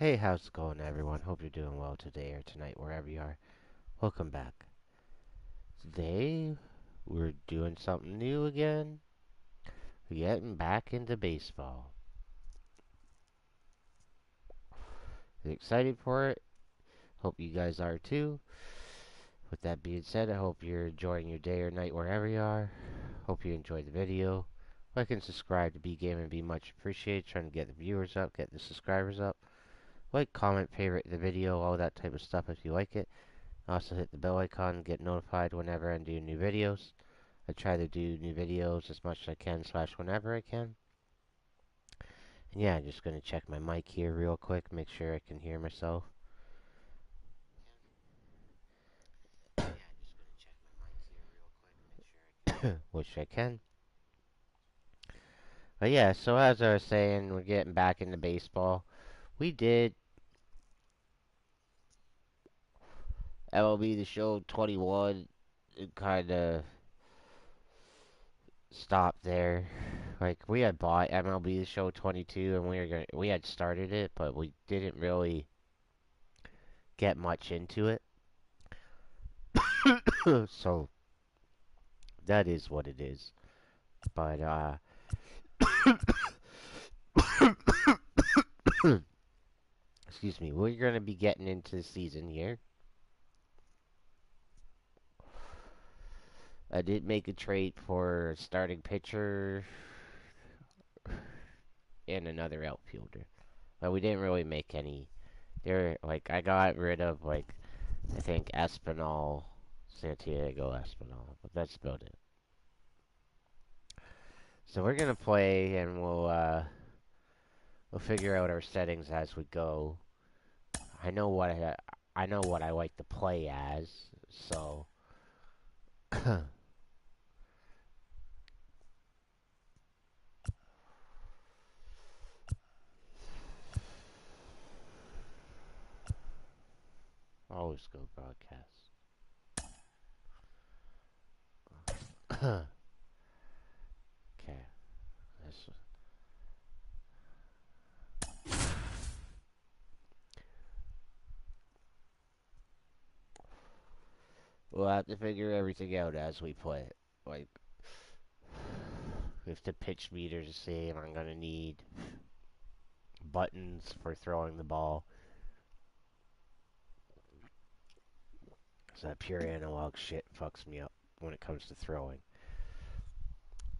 Hey, how's it going, everyone? Hope you're doing well today or tonight, wherever you are. Welcome back. Today, we're doing something new again. We're getting back into baseball. Excited for it. Hope you guys are too. With that being said, I hope you're enjoying your day or night wherever you are. Hope you enjoyed the video. Like and subscribe to B Game and be much appreciated. Trying to get the viewers up, get the subscribers up. Like, comment, favorite the video, all that type of stuff if you like it. Also hit the bell icon and get notified whenever I do new videos. I try to do new videos as much as I can / whenever I can. And yeah, I'm just going to check my mic here real quick, make sure I can hear myself. Which I can. But yeah, so as I was saying, we're getting back into baseball. We did MLB The Show 21. It kind of stopped there. Like, we had bought MLB The Show 22 and we had started it, but we didn't really get much into it. So that is what it is. But excuse me, we're gonna be getting into the season here. I did make a trade for a starting pitcher and another outfielder, but we didn't really make any. I got rid of I think Santiago Espinal, but that's about it. So we're gonna play, and we'll figure out our settings as we go. I know what I like to play as, so always go broadcast. Okay, this. We'll have to figure everything out as we play it. Like, if the pitch meter's the same, I'm gonna need buttons for throwing the ball. So that pure analog shit fucks me up when it comes to throwing.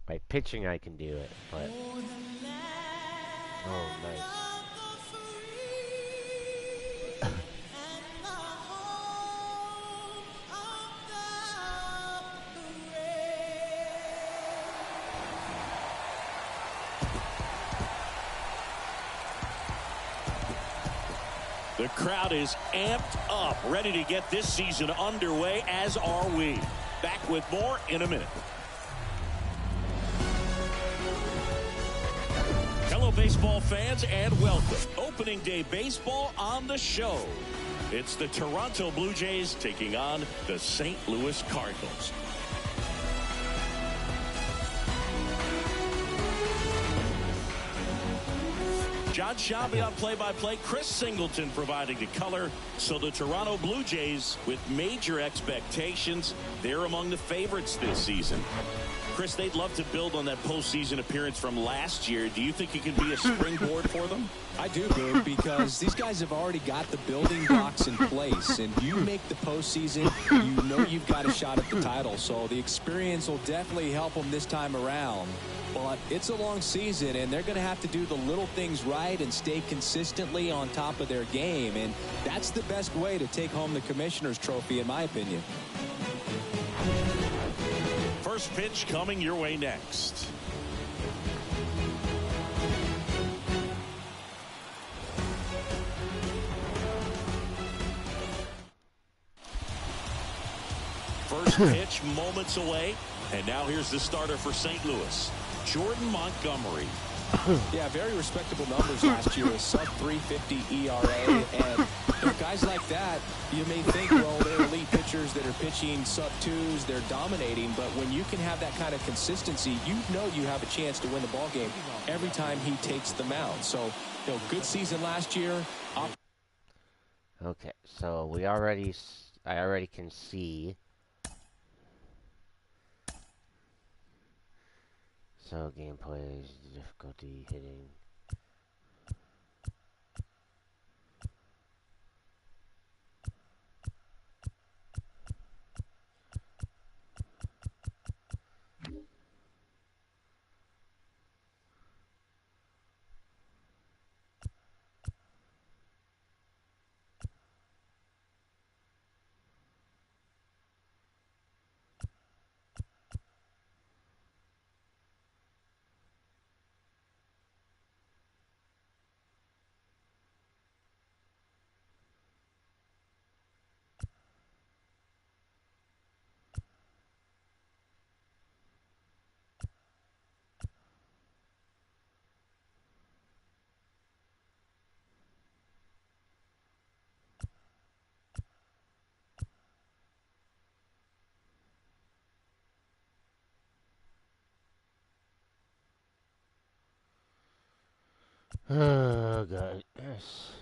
By pitching, I can do it, but oh, nice. The crowd is amped up, ready to get this season underway, as are we. Back with more in a minute. Hello, baseball fans, and welcome. Opening day baseball on the show. It's the Toronto Blue Jays taking on the St. Louis Cardinals. John Shabby on play-by-play, Chris Singleton providing the color. So the Toronto Blue Jays, with major expectations, they're among the favorites this season. Chris, they'd love to build on that postseason appearance from last year. Do you think it could be a springboard for them? I do, Boog, because these guys have already got the building blocks in place. And you make the postseason, you know you've got a shot at the title. So the experience will definitely help them this time around. But it's a long season, and they're going to have to do the little things right and stay consistently on top of their game. And that's the best way to take home the Commissioner's Trophy, in my opinion. First pitch coming your way next. First pitch moments away. And now here's the starter for St. Louis, Jordan Montgomery. Yeah, very respectable numbers last year, a sub-350 ERA, and guys like that, you may think, well, they're elite pitchers that are pitching sub-2s, they're dominating, but when you can have that kind of consistency, you know you have a chance to win the ball game every time he takes the mound. So, good season last year. Okay, so I already can see. So gameplay, difficulty, hitting. Oh god, yes.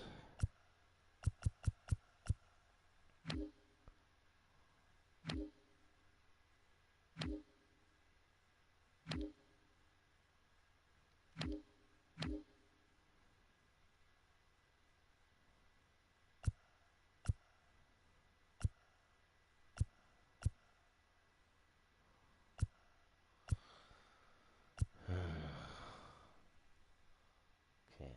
Okay.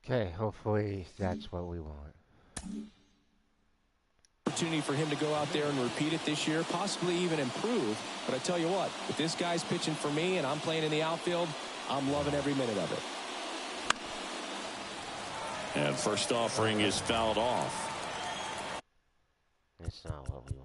Okay, hopefully that's what we want. Opportunity for him to go out there and repeat it this year, possibly even improve. But I tell you what, if this guy's pitching for me and I'm playing in the outfield, I'm loving every minute of it. And first offering is fouled off. It's not what we want.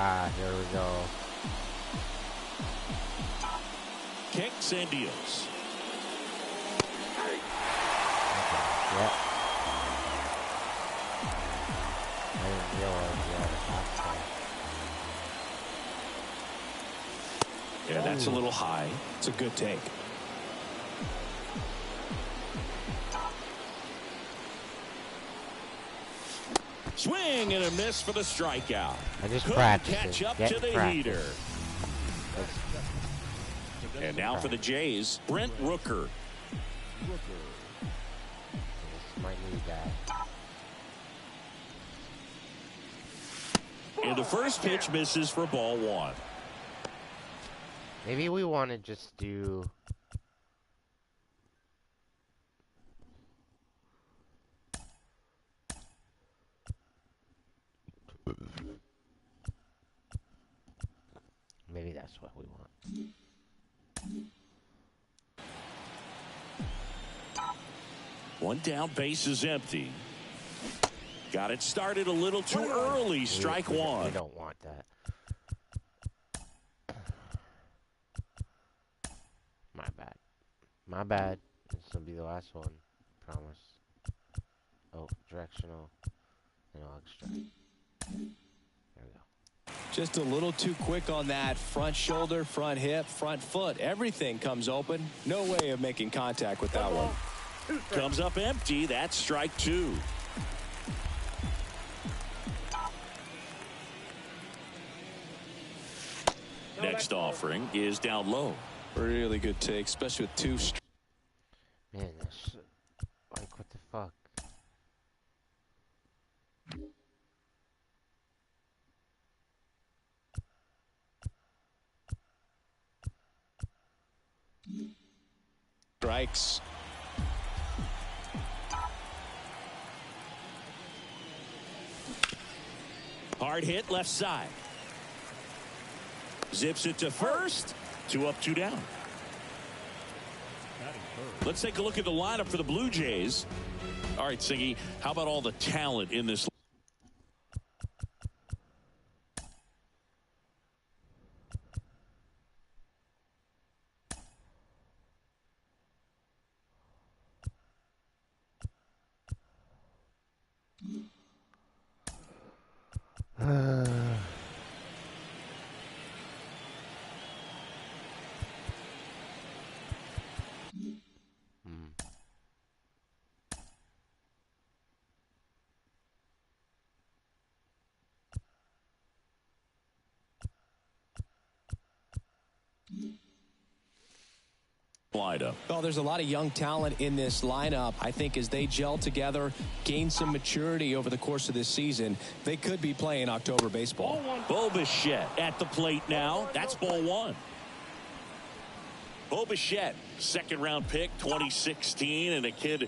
Ah, here we go. Kicks and deals. Okay. Yep. I didn't realize you had a fastball. Yeah, that's a little high. It's a good take. Swing and a miss for the strikeout. I just Couldn't practiced. catch up Getting to the practice. heater. And now for the Jays, Brent Rooker. This is my new guy. And the first pitch misses for ball one. Maybe we want to just do... Maybe that's what we want. One down, base is empty. Got it started a little too early. Strike one. We don't want that. My bad. My bad. This will be the last one. Promise. Oh, directional. And I'll extract. There we go. Just a little too quick on that. Front shoulder, front hip, front foot. Everything comes open. No way of making contact with that one. Comes up empty. That's strike two. Next offering is down low. Really good take, especially with two. Man, that's... Like, what the fuck? Strikes. Hard hit left side. Zips it to first. 2 up, 2 down. Let's take a look at the lineup for the Blue Jays. All right, Siggy, how about all the talent in this? Lineup. Well, there's a lot of young talent in this lineup. I think as they gel together, gain some maturity over the course of this season, they could be playing October baseball. Bo Bichette at the plate now. That's ball one. Bo Bichette, second round pick, 2016, and a kid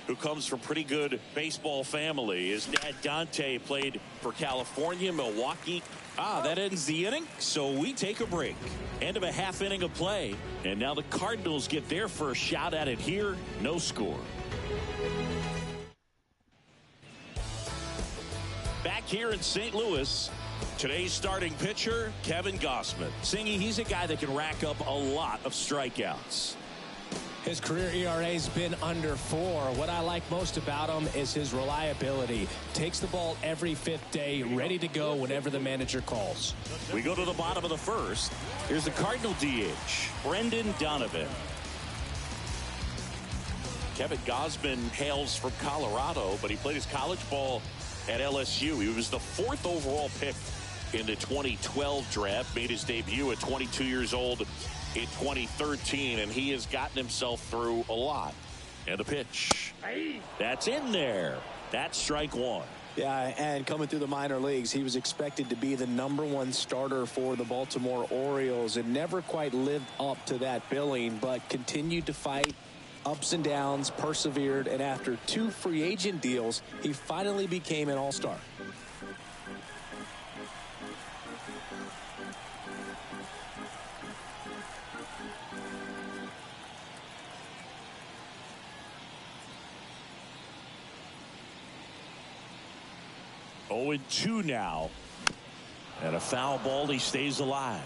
who comes from pretty good baseball family. His dad Dante played for California, Milwaukee. That ends the inning, so we take a break. End of a half inning of play, and now the Cardinals get their first shot at it here. No score. Back here in St. Louis, today's starting pitcher, Kevin Gausman. Singy, he's a guy that can rack up a lot of strikeouts. His career ERA's been under 4. What I like most about him is his reliability. Takes the ball every 5th day, ready to go whenever the manager calls. We go to the bottom of the first. Here's the Cardinal DH, Brendan Donovan. Kevin Gausman hails from Colorado, but he played his college ball at LSU. He was the 4th overall pick in the 2012 draft, made his debut at 22 years old in 2013, and he has gotten himself through a lot. And the pitch. That's in there. That's strike one. Yeah, and coming through the minor leagues, he was expected to be the #1 starter for the Baltimore Orioles and never quite lived up to that billing, but continued to fight ups and downs, persevered, and after 2 free agent deals, he finally became an all-star. Oh, 0-2 now. And a foul ball. He stays alive.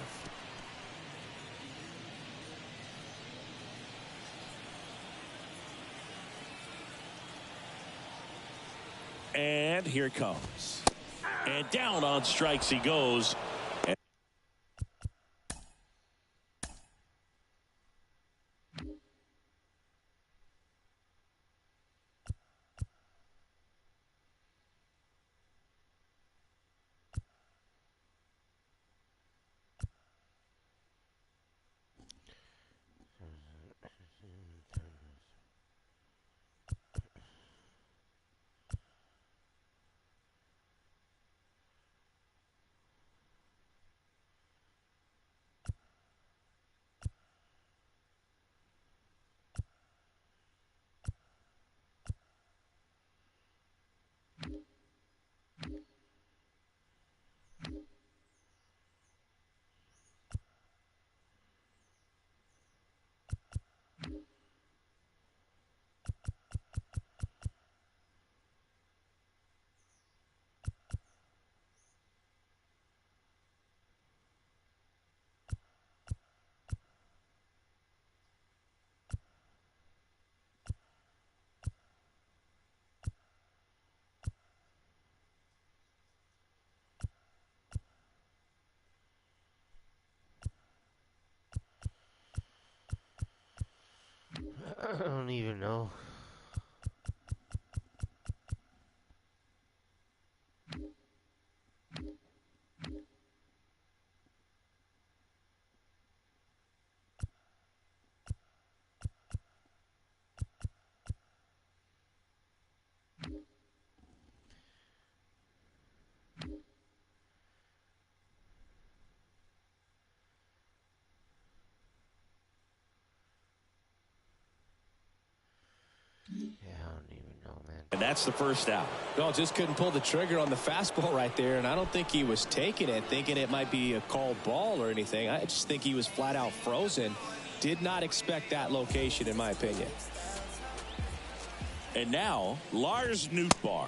And here it comes. And down on strikes he goes. I don't even know. Yeah, I don't even know, man. And that's the first out. Well, just couldn't pull the trigger on the fastball right there, and I don't think he was taking it, thinking it might be a called ball or anything. I just think he was flat out frozen. Did not expect that location, in my opinion. And now, Lars Nootbaar.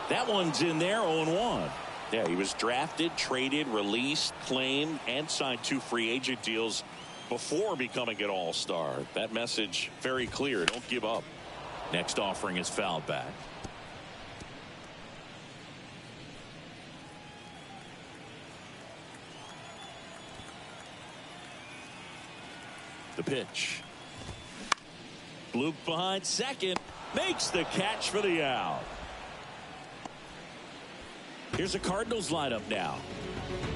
That one's in there, 0-1. Yeah, he was drafted, traded, released, claimed, and signed 2 free agent deals before becoming an all-star. That message very clear. Don't give up. Next offering is fouled back. The pitch. Bloop behind second. Makes the catch for the out. Here's the Cardinals lineup now.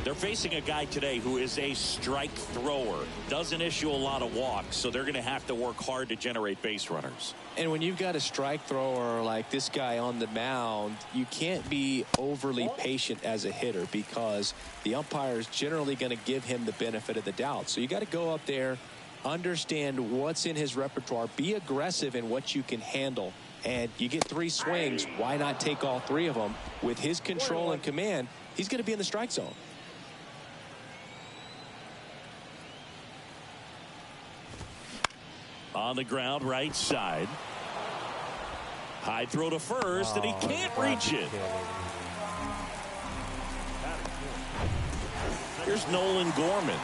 They're facing a guy today who is a strike thrower. Doesn't issue a lot of walks, so they're going to have to work hard to generate base runners. And when you've got a strike thrower like this guy on the mound, you can't be overly patient as a hitter because the umpire is generally going to give him the benefit of the doubt. So you got to go up there, understand what's in his repertoire, be aggressive in what you can handle. And you get 3 swings, why not take all 3 of them? With his control and command, he's going to be in the strike zone. On the ground, right side. High throw to first, and he can't reach it. Here's Nolan Gorman.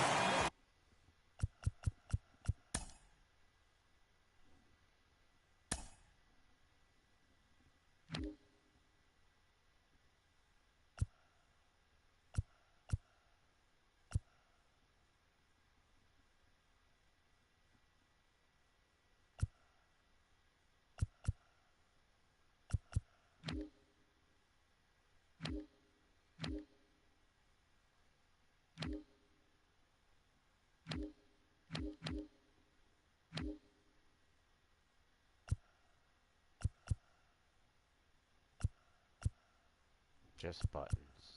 Just buttons.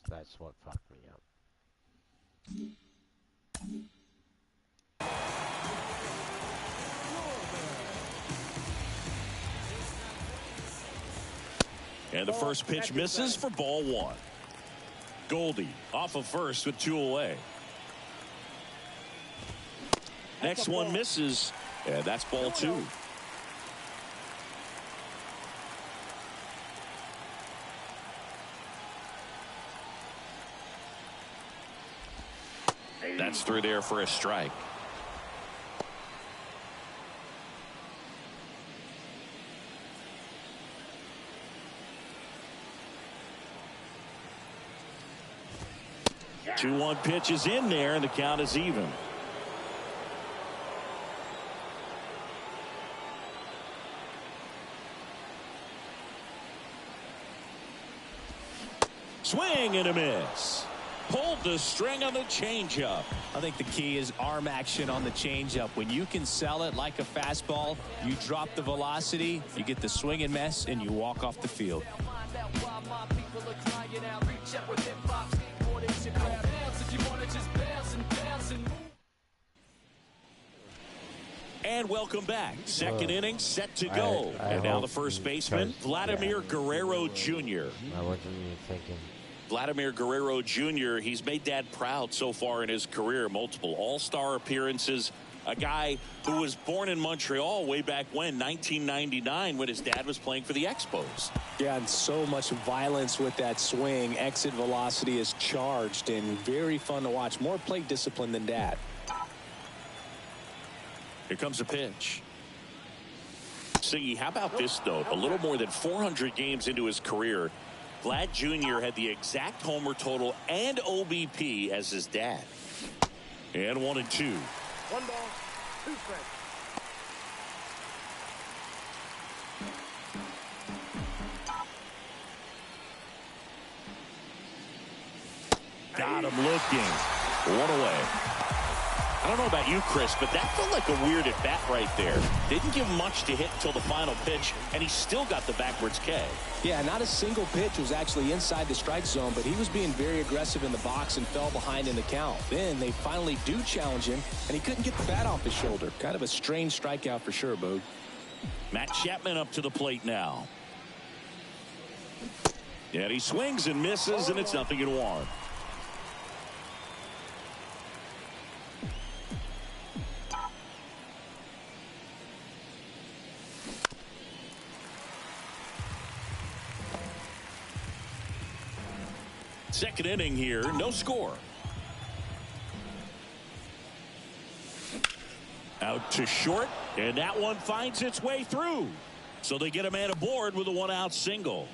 That's what fucked me up. And the first pitch misses for ball 1. Goldie off of first with 2 away. Next one misses, and that's ball 2. Gets through there for a strike. Yeah. 2-1 pitch is in there, and the count is even. Swing and a miss. Pulled the string on the changeup. I think the key is arm action on the changeup. When you can sell it like a fastball, you drop the velocity, you get the swing and miss, and you walk off the field. And welcome back. Second inning set to go. And now the first baseman, Vladimir Guerrero Jr. I wasn't even thinking. Vladimir Guerrero Jr., he's made Dad proud so far in his career. Multiple all-star appearances. A guy who was born in Montreal way back when, 1999, when his dad was playing for the Expos. Yeah, and so much violence with that swing. Exit velocity is charged and very fun to watch. More plate discipline than Dad. Here comes a pitch. Siggy, how about this, though? A little more than 400 games into his career, Vlad Jr. had the exact homer total and OBP as his dad. And 1-2. 1 ball, 2 strikes. Got him looking. 1 away. I don't know about you, Chris, but that felt like a weird at-bat right there. Didn't give much to hit until the final pitch, and he still got the backwards K. Yeah, not a single pitch was actually inside the strike zone, but he was being very aggressive in the box and fell behind in the count. Then they finally do challenge him, and he couldn't get the bat off his shoulder. Kind of a strange strikeout for sure, Boog. Matt Chapman up to the plate now. And he swings and misses, and it's 0-1. Second inning here, no score. Out to short, and that one finds its way through. So they get a man aboard with a 1-out single.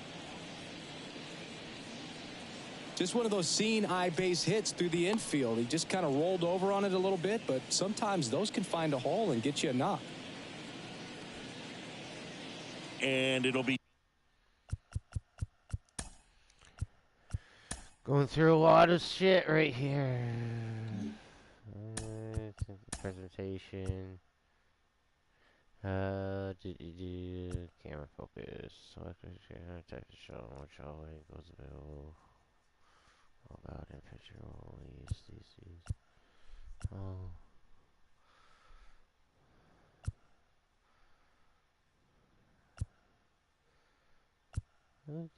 Just one of those seeing eye base hits through the infield. He just kind of rolled over on it a little bit, but sometimes those can find a hole and get you a knock. And it'll be Going through a lot of shit right here. Presentation. Camera focus. Select type of show. Which always goes available. All about in picture only. Oh.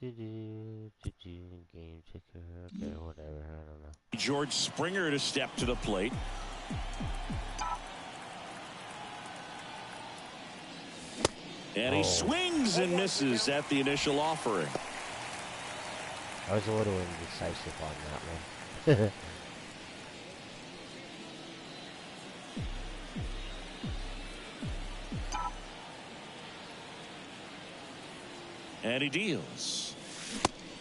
Game ticker. Okay, whatever. I don't know. George Springer to step to the plate. And he swings and misses at the initial offering. I was a little indecisive on that one. And he deals.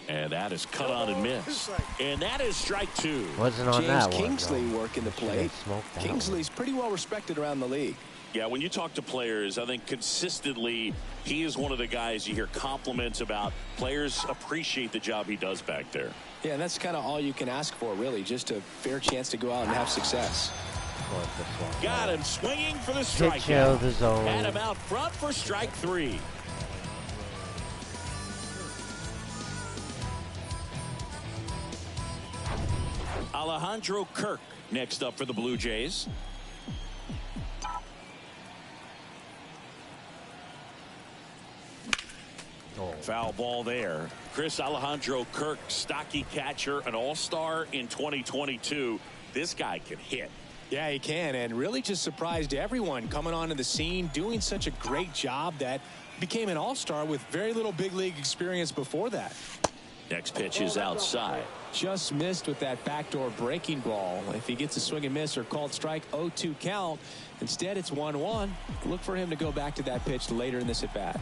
And that is cut on and missed. And that is strike 2. Wasn't on James that Kingsley one, working the plate. Kingsley's pretty well respected around the league. Yeah, when you talk to players, I think consistently he is one of the guys you hear compliments about. Players appreciate the job he does back there. Yeah, and that's kind of all you can ask for, really. Just a fair chance to go out and have success. Got him swinging for the strikeout. The zone. Had him out front for strike 3. Alejandro Kirk next up for the Blue Jays. Foul ball there. Chris, Alejandro Kirk, stocky catcher, an all-star in 2022. This guy can hit. Yeah, he can, and really just surprised everyone coming onto the scene, doing such a great job that became an all-star with very little big league experience before that. Next pitch is outside. Just missed with that backdoor breaking ball. If he gets a swing and miss or called strike, 0-2 count. Instead, it's 1-1. Look for him to go back to that pitch later in this at bat.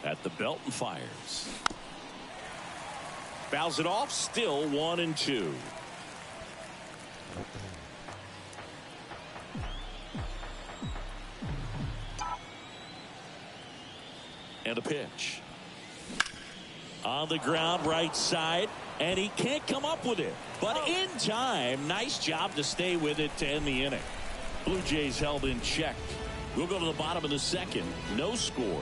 At the belt and fires. Fouls it off. Still 1-2. And a pitch. On the ground, right side, and he can't come up with it. But in time, nice job to stay with it to end the inning. Blue Jays held in check. We'll go to the bottom of the second. No score.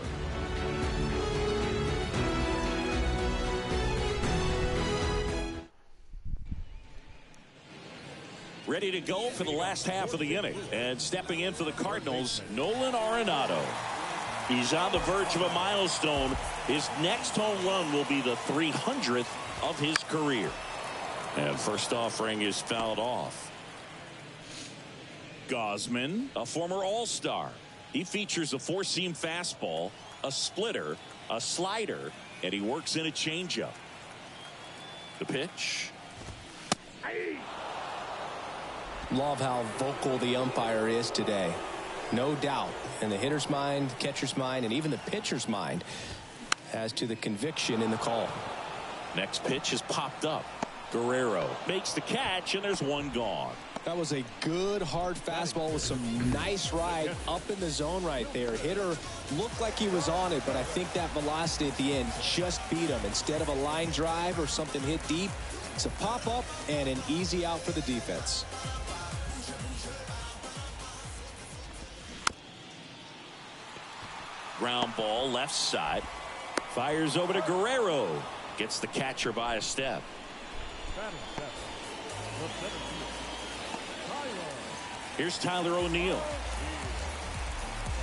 Ready to go for the last half of the inning. And stepping in for the Cardinals, Nolan Arenado. He's on the verge of a milestone. His next home run will be the 300th of his career. And first offering is fouled off. Gausman, a former All-Star. He features a four-seam fastball, a splitter, a slider, and he works in a changeup. The pitch. Love how vocal the umpire is today. No doubt in the hitter's mind, catcher's mind, and even the pitcher's mind as to the conviction in the call. Next pitch is popped up. Guerrero makes the catch, and there's one gone. That was a good hard fastball with some nice ride up in the zone right there. Hitter looked like he was on it, but I think that velocity at the end just beat him. Instead of a line drive or something hit deep, it's a pop up and an easy out for the defense. Ground ball left side. Fires over to Guerrero. Gets the catcher by a step. Here's Tyler O'Neill.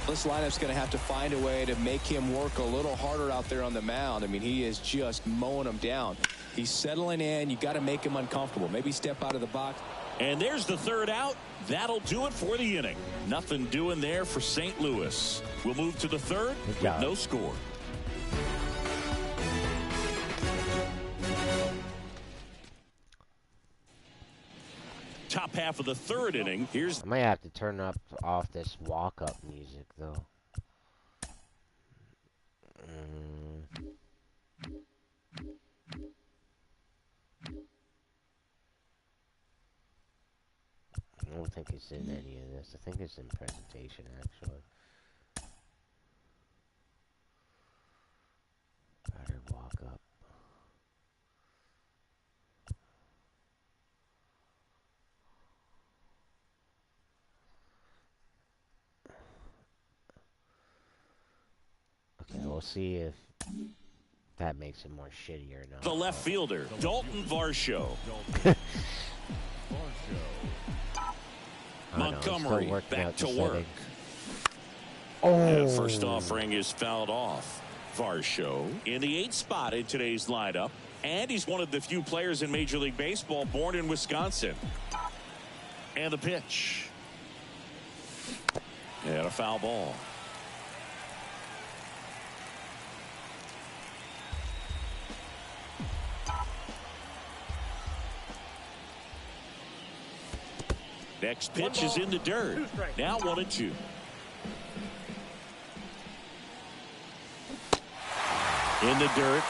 This lineup's going to have to find a way to make him work a little harder out there on the mound. I mean, he is just mowing them down. He's settling in. You got to make him uncomfortable. Maybe step out of the box. And there's the third out. That'll do it for the inning. Nothing doing there for St. Louis. We'll move to the third with no score. Top half of the third inning. Here's. I might have to turn off this walk-up music though. I don't think it's in any of this. I think it's in presentation, actually. Better walk up. Okay, we'll see if that makes it more shitty or not. The left fielder, Dalton Varsho. Montgomery back to work. Oh. First offering is fouled off. Varsho in the 8th spot in today's lineup. And he's one of the few players in Major League Baseball born in Wisconsin. And the pitch. And a foul ball. Next pitch is in the dirt. Now 1-2. In the dirt.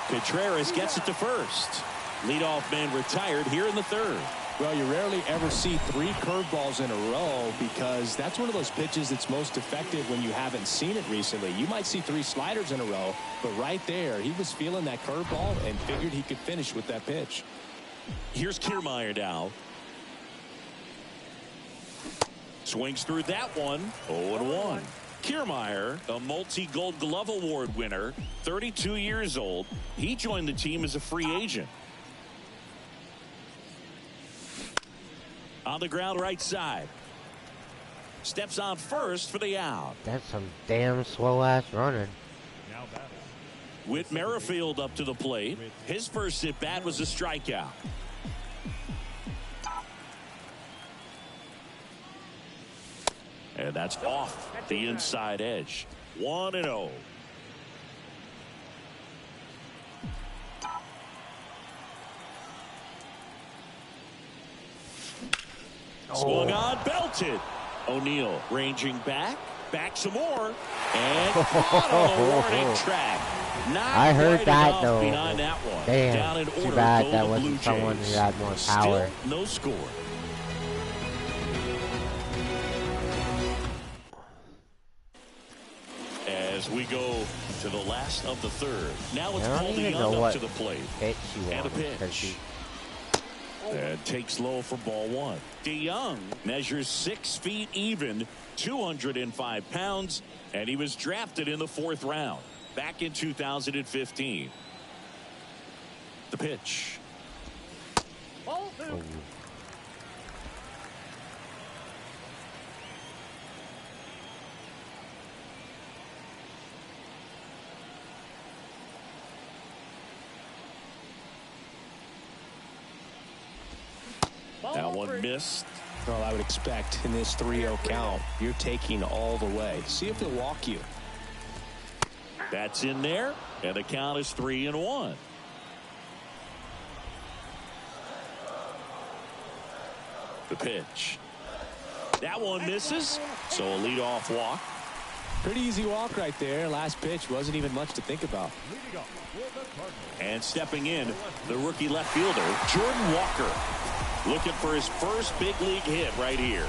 Contreras gets it to first. Leadoff man retired here in the third. Well, you rarely ever see 3 curveballs in a row because that's one of those pitches that's most effective when you haven't seen it recently. You might see 3 sliders in a row, but right there, he was feeling that curveball and figured he could finish with that pitch. Here's Kiermaier now. Swings through that one. 0-1. Kiermaier, a multi-Gold Glove Award winner, 32 years old. He joined the team as a free agent. On the ground right side. Steps on first for the out. That's some damn slow-ass running. Whit Merrifield up to the plate. His first at-bat was a strikeout. And that's off the inside edge. 1-0. Swung on, belted. O'Neill ranging back some more, and caught on the warning track. Not I heard that though. Behind that one. Damn, Down in too order bad go that the wasn't Blue someone Jays. who had more power. Still no score. As we go to the last of the third. Now it's I don't Paul even DeYoung know up to the what plate. pitch he And a wanted, 'cause pitch. And takes low for ball one. DeYoung measures 6 feet even, 205 pounds, and he was drafted in the 4th round back in 2015. The pitch. Ball 2. That one missed. Well, I would expect in this 3-0 count, you're taking all the way. See if they'll walk you. That's in there, and the count is 3-1. The pitch. That one misses, so a leadoff walk. Pretty easy walk right there. Last pitch wasn't even much to think about. And stepping in, the rookie left fielder, Jordan Walker, looking for his first big league hit right here.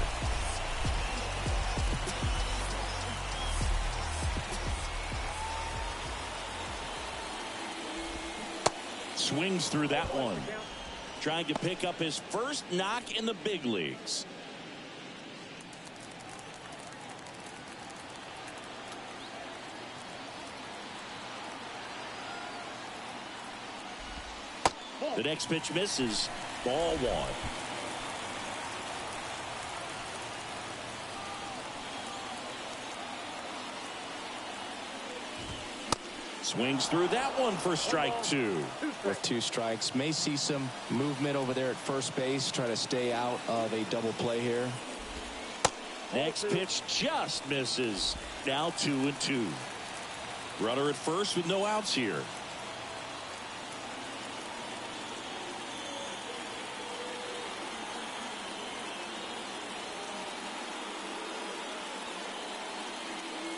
Swings through that one. Trying to pick up his first knock in the big leagues. The next pitch misses. Ball 1. Swings through that one for strike 2. With 2 strikes, may see some movement over there at first base. Try to stay out of a double play here. Next pitch just misses. Now 2-2. Runner at first with no outs here.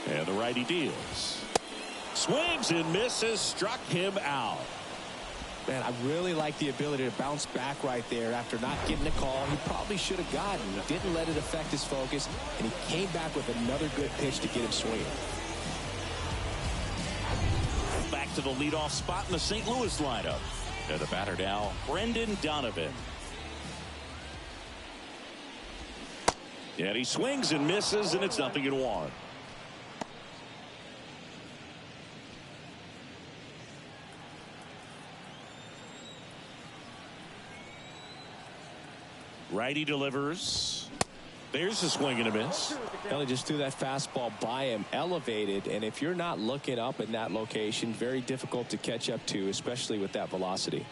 And the righty deals. Swings and misses. Struck him out. Man, I really like the ability to bounce back right there after not getting a call he probably should have gotten. He didn't let it affect his focus, and he came back with another good pitch to get him swinging. Back to the leadoff spot in the St. Louis lineup. And the batter now, Brendan Donovan. And he swings and misses, and it's 0-1. Righty delivers. There's a swing and a miss. Kelly just threw that fastball by him, elevated, and if you're not looking up in that location, very difficult to catch up to, especially with that velocity.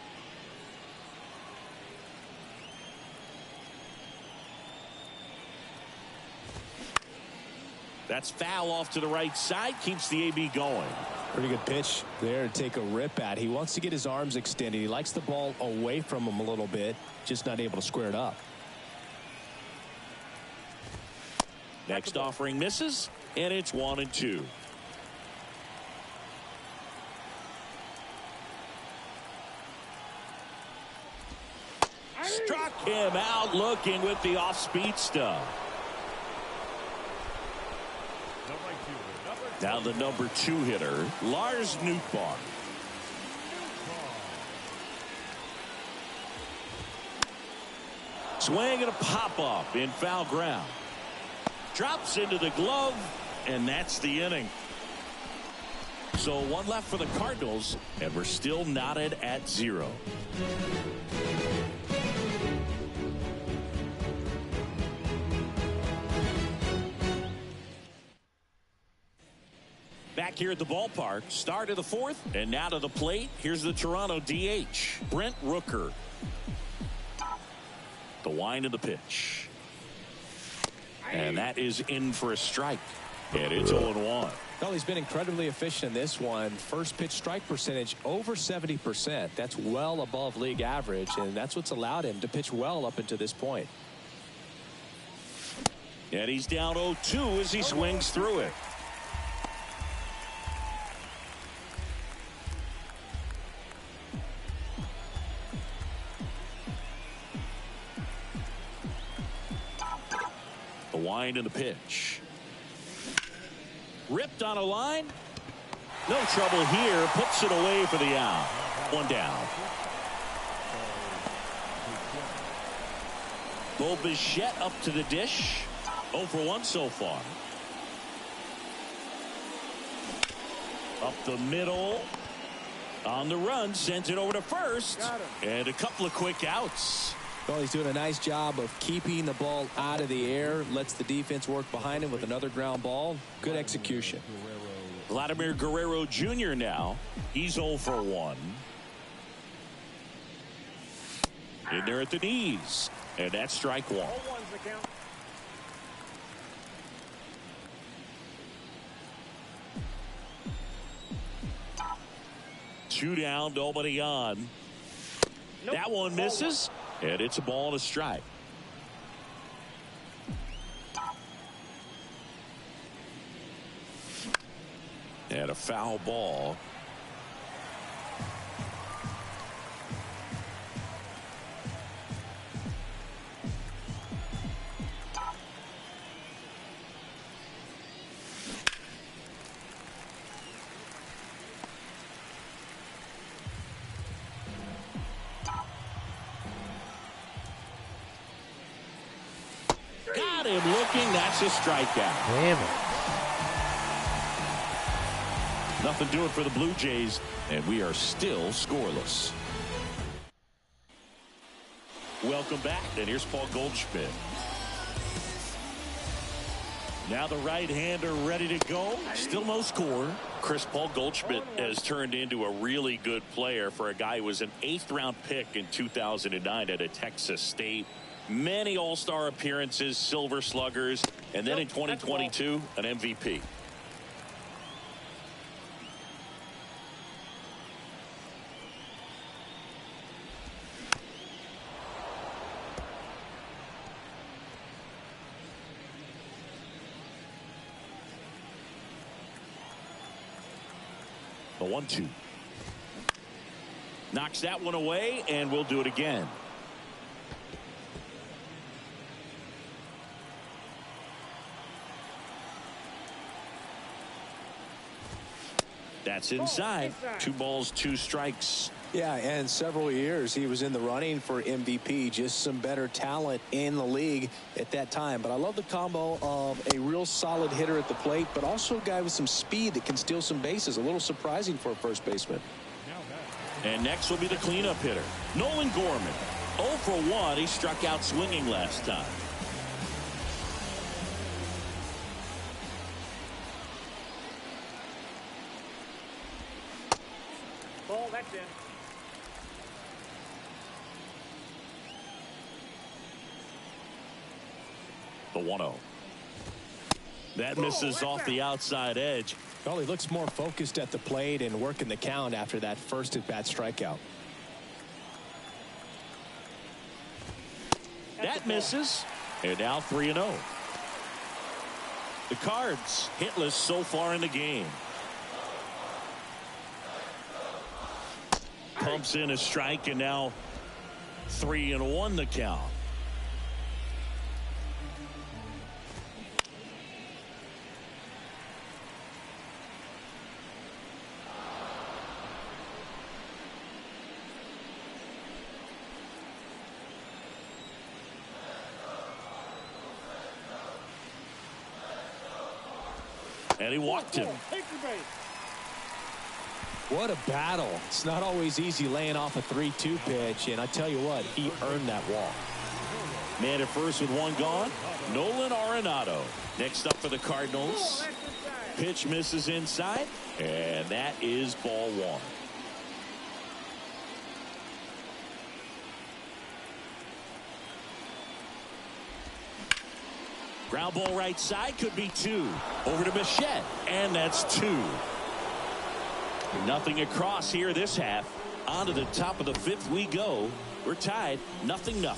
That's foul off to the right side. Keeps the AB going. Pretty good pitch there to take a rip at. He wants to get his arms extended. He likes the ball away from him a little bit, just not able to square it up. Next offering misses, and it's 1-2. Struck him out looking with the off-speed stuff. Now the number 2 hitter, Lars Nootbaar. Swing and a pop-up in foul ground. Drops into the glove, and that's the inning. So 1 left for the Cardinals, and we're still knotted at 0. Back Back here at the ballpark, start of the fourth, and now to the plate. Here's the Toronto DH, Brent Rooker. The wind of the pitch. And that is in for a strike. And it's 0-1. Well, he's been incredibly efficient in this one. First pitch strike percentage over 70%. That's well above league average, and that's what's allowed him to pitch well up until this point. And he's down 0-2 as he swings through it. The wind and the pitch. Ripped on a line. No trouble here. Puts it away for the out. One down. Bo Bichette up to the dish. 0 for 1 so far. Up the middle. On the run. Sends it over to first. And a couple of quick outs. Well, he's doing a nice job of keeping the ball out of the air. Lets the defense work behind him with another ground ball. Good execution. Vladimir Guerrero Jr. now. He's 0 for 1. In there at the knees. And that's strike one. 2 down, nobody on. Nope. That one misses. And it's a ball and a strike. And a foul ball. Got him looking. That's a strikeout. Damn it. Nothing doing for the Blue Jays, and we are still scoreless. Welcome back, and here's Paul Goldschmidt. Now the right-hander ready to go. Still no score. Paul Goldschmidt has turned into a really good player for a guy who was an 8th-round pick in 2009 at a Texas State. Many all-star appearances, silver sluggers, and then in 2022, an MVP. The 1-2. Knocks that one away, and we'll do it again. That's inside. 2 balls, 2 strikes. Yeah, and several years he was in the running for MVP. Just some better talent in the league at that time. But I love the combo of a real solid hitter at the plate, but also a guy with some speed that can steal some bases. A little surprising for a first baseman. And next will be the cleanup hitter, Nolan Gorman. 0 for 1. He struck out swinging last time. Ball, that's in. The 1-0. That misses off the outside edge. Well, he looks more focused at the plate and working the count after that first at-bat strikeout. That misses. And now 3-0. The Cards hitless so far in the game. Pumps in a strike, and now 3-1 the count. And he walked him. What a battle. It's not always easy laying off a 3-2 pitch, and I tell you what, he earned that walk. Man at first with 1 gone, Nolan Arenado. Next up for the Cardinals, Pitch misses inside, and that is ball one. Ground ball right side, could be two. Over to Bichette, and that's two. Nothing across here this half. On to the top of the fifth we go. We're tied, 0-0.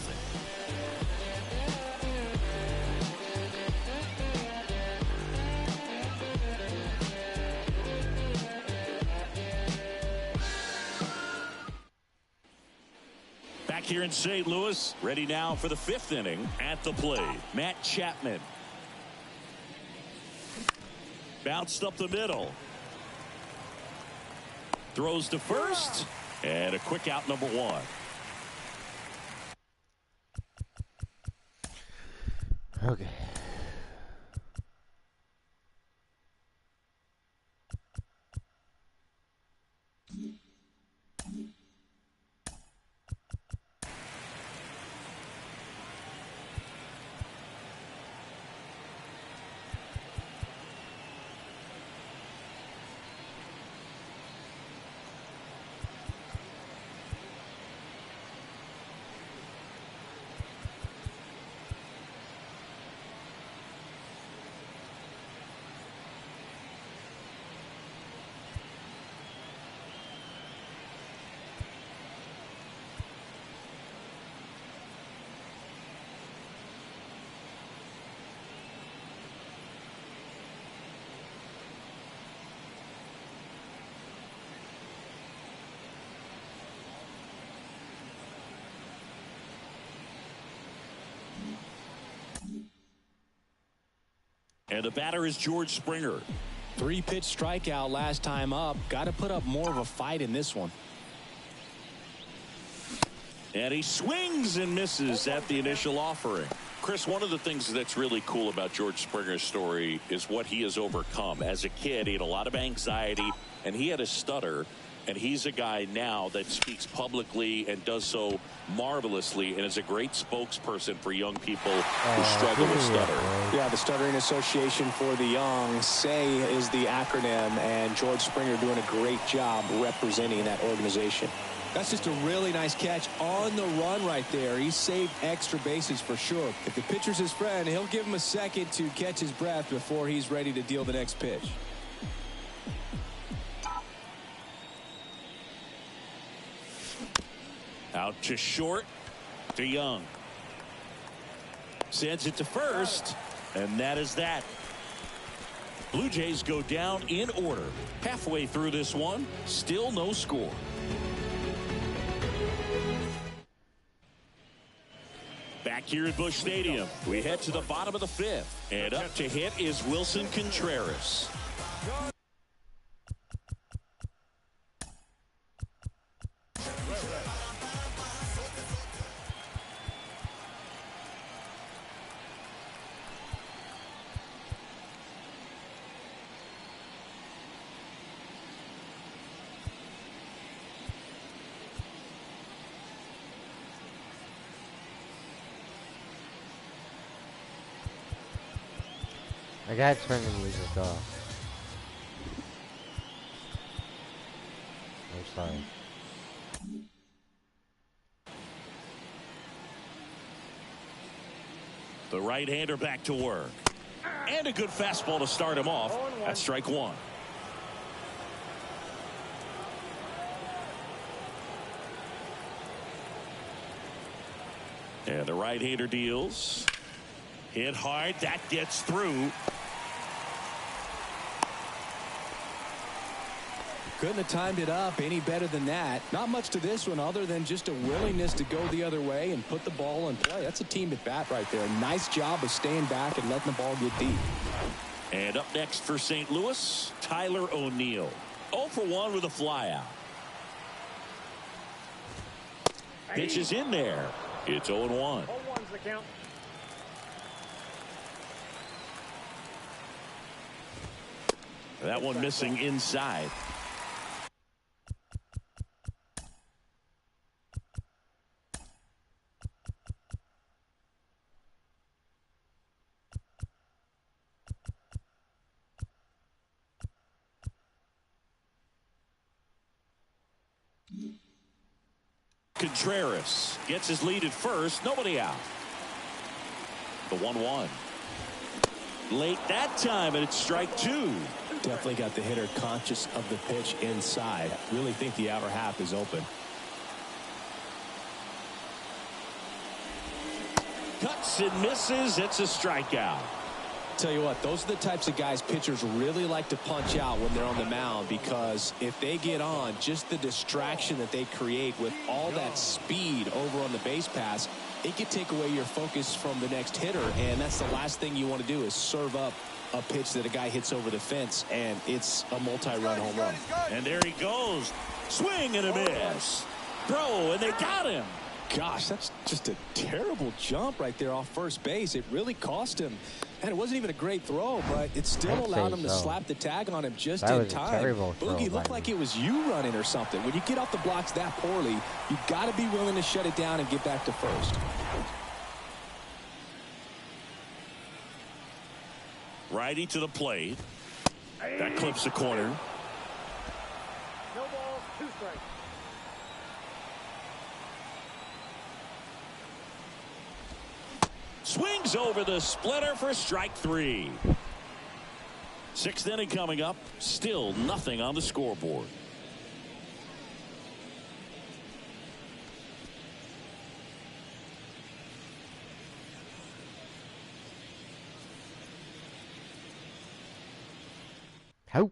Back here in St. Louis, ready now for the fifth inning. At the plate, Matt Chapman. Bounced up the middle. Throws to first, and a quick out, number one. Okay. And the batter is George Springer. 3-pitch strikeout last time up. Got to put up more of a fight in this one. And he swings and misses at the initial offering. Chris, one of the things that's really cool about George Springer's story is what he has overcome. As a kid, he had a lot of anxiety, and he had a stutter. And he's a guy now that speaks publicly and does so marvelously and is a great spokesperson for young people who struggle with stutter. Yeah, the Stuttering Association for the Young, SAY is the acronym, and George Springer doing a great job representing that organization. That's just a really nice catch on the run right there. He saved extra bases for sure. If the pitcher's his friend, he'll give him a second to catch his breath before he's ready to deal the next pitch. Out to short, to Young. Sends it to first, and that is that. Blue Jays go down in order. Halfway through this one, still no score. Back here at Busch Stadium, we head to the bottom of the fifth, and up to hit is Wilson Contreras. I gotta turn the music off. I'm sorry. The right-hander back to work. And a good fastball to start him off. That's strike one. And the right-hander deals. Hit hard. That gets through. Couldn't have timed it up any better than that. Not much to this one other than just a willingness to go the other way and put the ball in play. That's a team at bat right there. Nice job of staying back and letting the ball get deep. And up next for St. Louis, Tyler O'Neill. 0 for 1 with a flyout. Pitch is in there. It's 0-1. 0-1's the count. That one missing inside. Contreras gets his lead at first. Nobody out. The 1-1. Late that time, and it's strike two. Definitely got the hitter conscious of the pitch inside. Really think the outer half is open. Cuts and misses. It's a strikeout. Tell you what, those are the types of guys pitchers really like to punch out when they're on the mound, because if they get on, just the distraction that they create with all that speed over on the base pass, it could take away your focus from the next hitter, and that's the last thing you want to do is serve up a pitch that a guy hits over the fence, and it's a multi-run home run. And there he goes. Swing and a miss. Throw, and they got him. Gosh, that's just a terrible jump right there off first base. It really cost him. And it wasn't even a great throw, but it still allowed him to slap the tag on him just in time. Boogie, looked like it was you running or something. When you get off the blocks that poorly, you've got to be willing to shut it down and get back to first. Righty to the plate. That clips the corner. No balls, 2 strikes. Swings over the splitter for strike 3. 6th inning coming up. Still nothing on the scoreboard. How?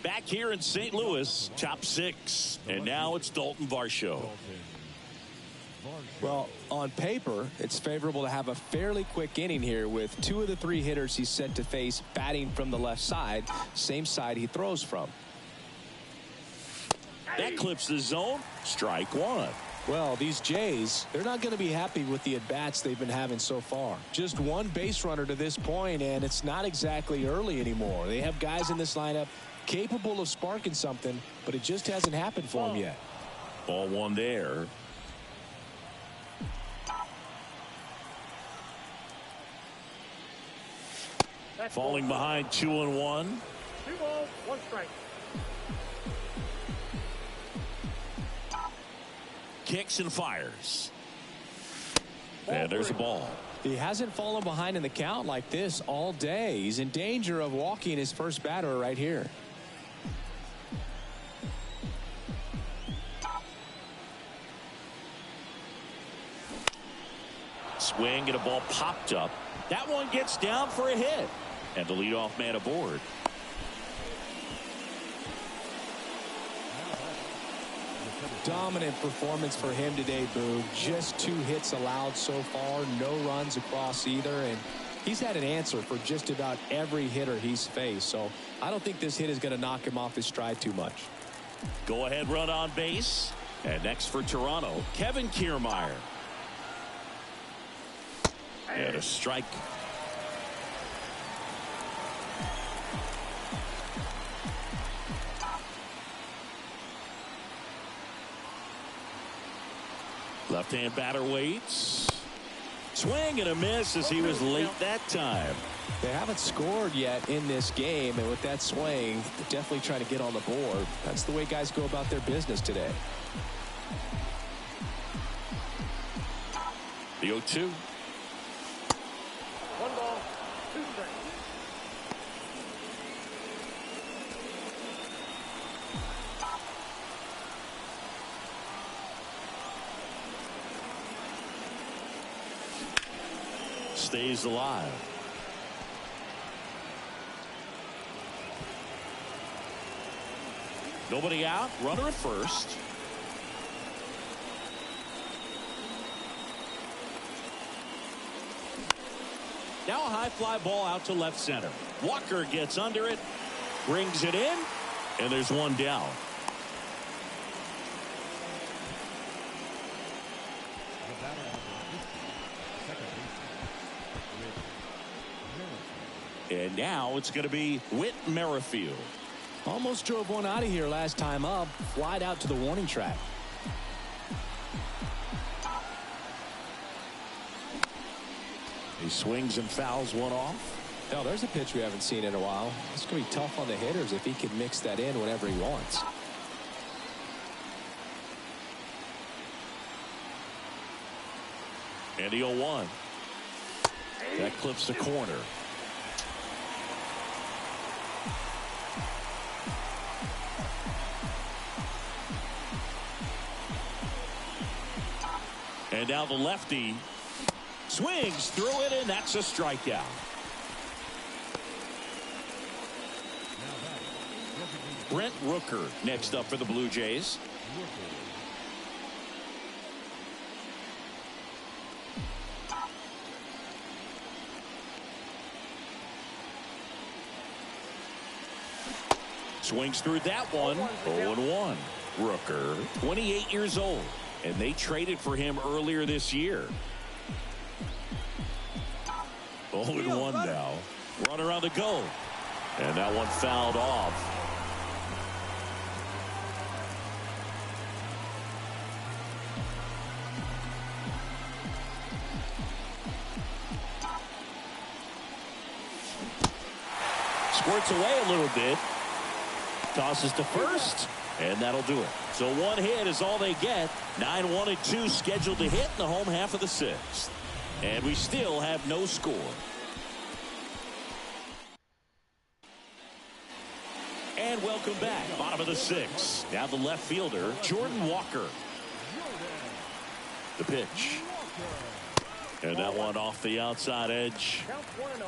Back here in St. Louis, top 6. And now it's Dalton Varsho. Well, on paper, it's favorable to have a fairly quick inning here with 2 of the 3 hitters he's set to face batting from the left side, same side he throws from. That clips the zone. Strike 1. Well, these Jays, they're not going to be happy with the at-bats they've been having so far. Just 1 base runner to this point, and it's not exactly early anymore. They have guys in this lineup capable of sparking something, but it just hasn't happened for them yet. Ball 1 there. Falling behind 2-1. 2 balls, 1 strike. Kicks and fires. And there's a ball. He hasn't fallen behind in the count like this all day. He's in danger of walking his first batter right here. Swing and a ball popped up. That one gets down for a hit. And the leadoff man aboard. Dominant performance for him today, Boog. Just 2 hits allowed so far. No runs across either. And he's had an answer for just about every hitter he's faced. So I don't think this hit is going to knock him off his stride too much. Go ahead run on base. And next for Toronto, Kevin Kiermaier. And a strike. Left-hand batter waits. Swing and a miss as he was late that time. They haven't scored yet in this game, and with that swing, they're definitely trying to get on the board. That's the way guys go about their business today. The 0-2. 1 ball, 2 strikes. Stays alive. Nobody out. Runner at first. Now a high fly ball out to left center. Walker gets under it, brings it in, and there's 1 down. And now it's going to be Whit Merrifield. Almost drove one out of here last time up. Flied out to the warning track. He swings and fouls one off. Hell, there's a pitch we haven't seen in a while. It's going to be tough on the hitters if he can mix that in whenever he wants. And the 0-1. That clips the corner. And now the lefty swings through it, and that's a strikeout. Brent Rooker next up for the Blue Jays. Swings through that one. 0-1. Rooker, 28 years old, and they traded for him earlier this year. 0-1 now. Runner on the go. And that one fouled off. Squirts away a little bit. Tosses to first, and that'll do it. So one hit is all they get. 9-1 and 2 scheduled to hit in the home half of the sixth. And we still have no score. And welcome back. Bottom of the sixth. Now the left fielder, Jordan Walker. The pitch. And that one off the outside edge. Count 1-0.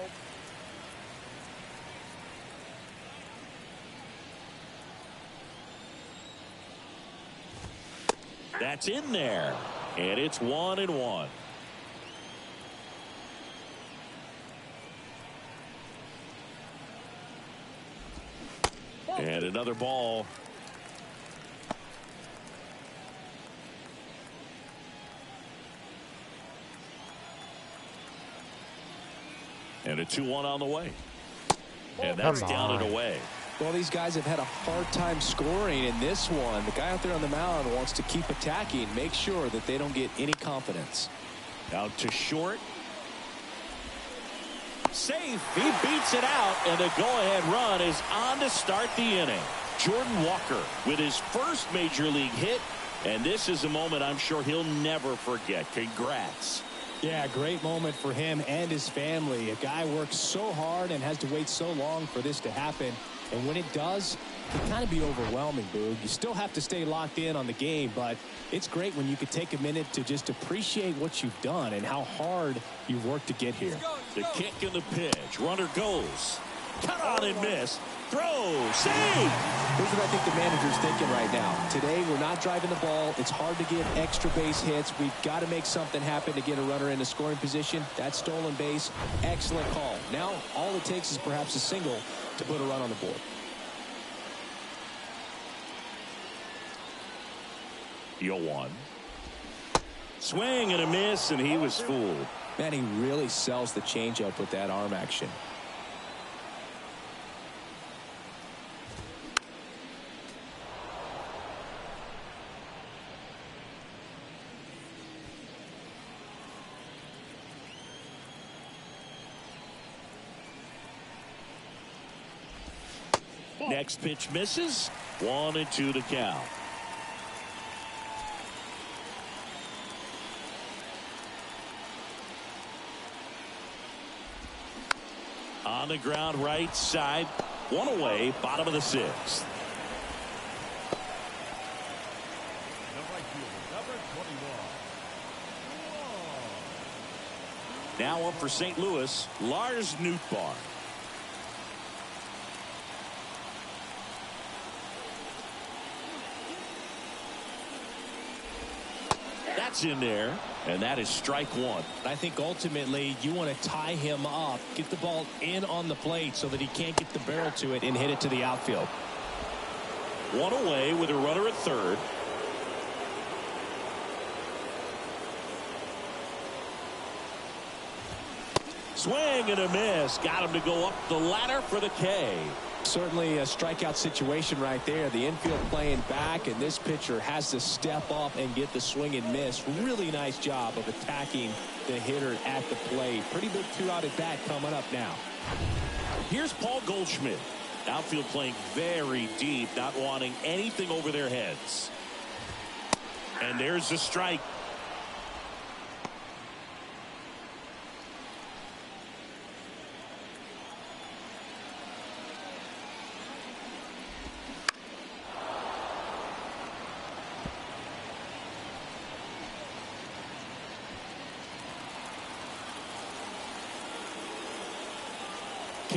That's in there. And it's 1-1. And another ball. And a 2-1 on the way. And that's down and away. Well, these guys have had a hard time scoring in this one. The guy out there on the mound wants to keep attacking, make sure that they don't get any confidence. Out to short. Safe. He beats it out, and the go-ahead run is on to start the inning. Jordan Walker with his first major league hit, and this is a moment I'm sure he'll never forget. Congrats. Yeah, great moment for him and his family. A guy works so hard and has to wait so long for this to happen. And when it does, it can kind of be overwhelming, Boog. You still have to stay locked in on the game, but it's great when you could take a minute to just appreciate what you've done and how hard you've worked to get here. The kick and the pitch. Runner goes. Cut on and miss. Throw. Save. Here's what I think the manager's thinking right now. Today, we're not driving the ball. It's hard to get extra base hits. We've got to make something happen to get a runner in a scoring position. That stolen base, excellent call. Now, all it takes is perhaps a single to put a run on the board. The 0-1. Swing and a miss, and he was fooled. Man, he really sells the changeup with that arm action. Next pitch misses. 1-2 to count. On the ground right side. One away. Bottom of the sixth. Now up for St. Louis, Lars Nootbaar. That's in there, and that is strike one. I think ultimately you want to tie him up, get the ball in on the plate so that he can't get the barrel to it and hit it to the outfield. One away with a runner at third. Swing and a miss. Got him to go up the ladder for the K. Certainly a strikeout situation right there. The infield playing back, and this pitcher has to step up and get the swing and miss. Really nice job of attacking the hitter at the plate. Pretty big two-out at bat coming up now. Here's Paul Goldschmidt. Outfield playing very deep, not wanting anything over their heads. And there's the strike.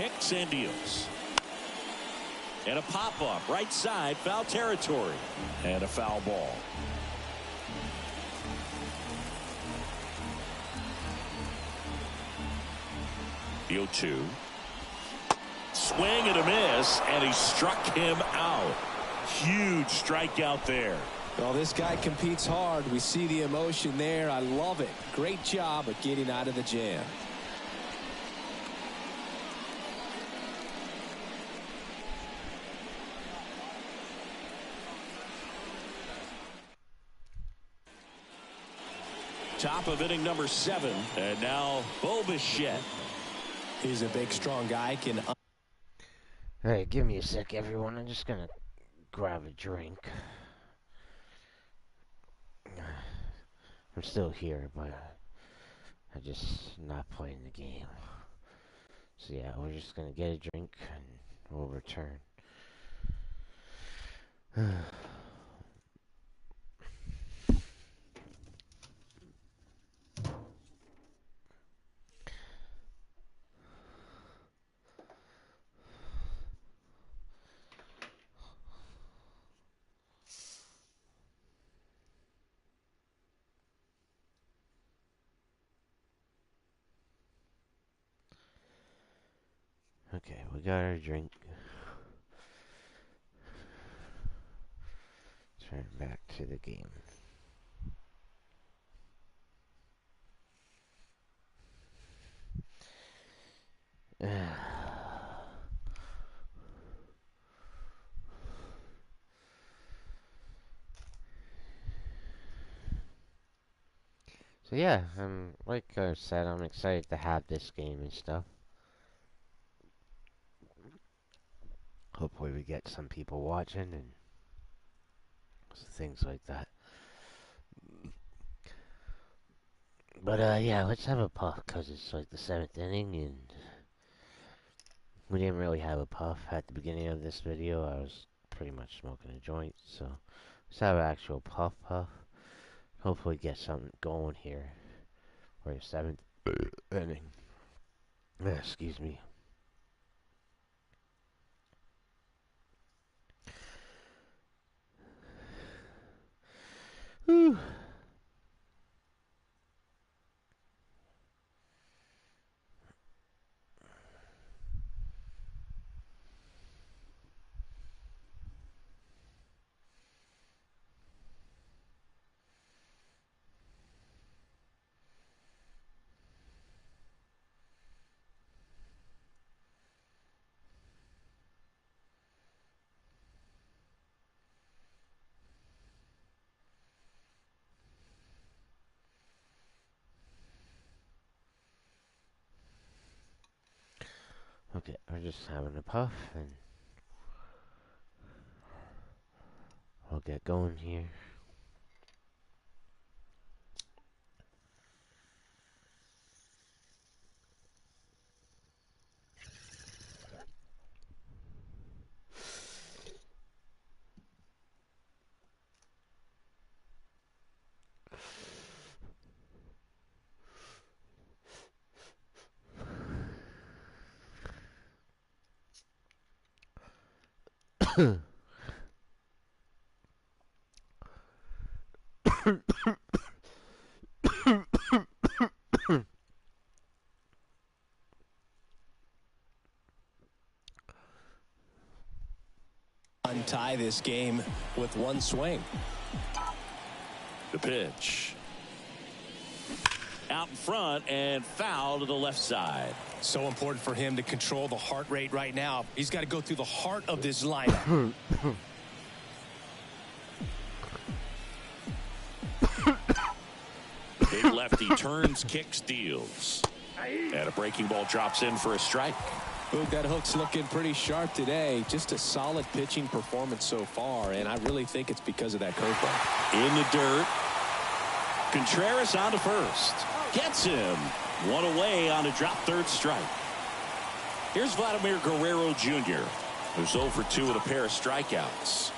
kicks and deals. And a pop-up right side, foul territory. And a foul ball. The 0-2. Swing and a miss, and he struck him out. Huge strikeout there. Well, this guy competes hard. We see the emotion there. I love it. Great job of getting out of the jam. Top of inning number 7. And now Bo Bichette. He's a big, strong guy. Alright, give me a sec, everyone. I'm just gonna grab a drink. I'm still here, but I'm just not playing the game. So yeah, we're just gonna get a drink and we'll return. Okay, we got our drink. Turn back to the game. So yeah, like I said, I'm excited to have this game and stuff. Hopefully we get some people watching and things like that. But yeah, let's have a puff because it's like the 7th inning and we didn't really have a puff at the beginning of this video. I was pretty much smoking a joint, so let's have an actual puff. Hopefully get something going here for the 7th inning. Excuse me. Whew. Okay, we're just having a puff and we'll get going here. Untie this game with one swing. The pitch. Out in front and foul to the left side. So important for him to control the heart rate right now. He's got to go through the heart of this lineup. Big lefty turns, kicks, deals. And a breaking ball drops in for a strike. Boog, that hook's looking pretty sharp today. Just a solid pitching performance so far, and I really think it's because of that curveball. In the dirt. Contreras on to first. Gets him. One away on a drop third strike. Here's Vladimir Guerrero Jr., who's 0 for 2 with a pair of strikeouts.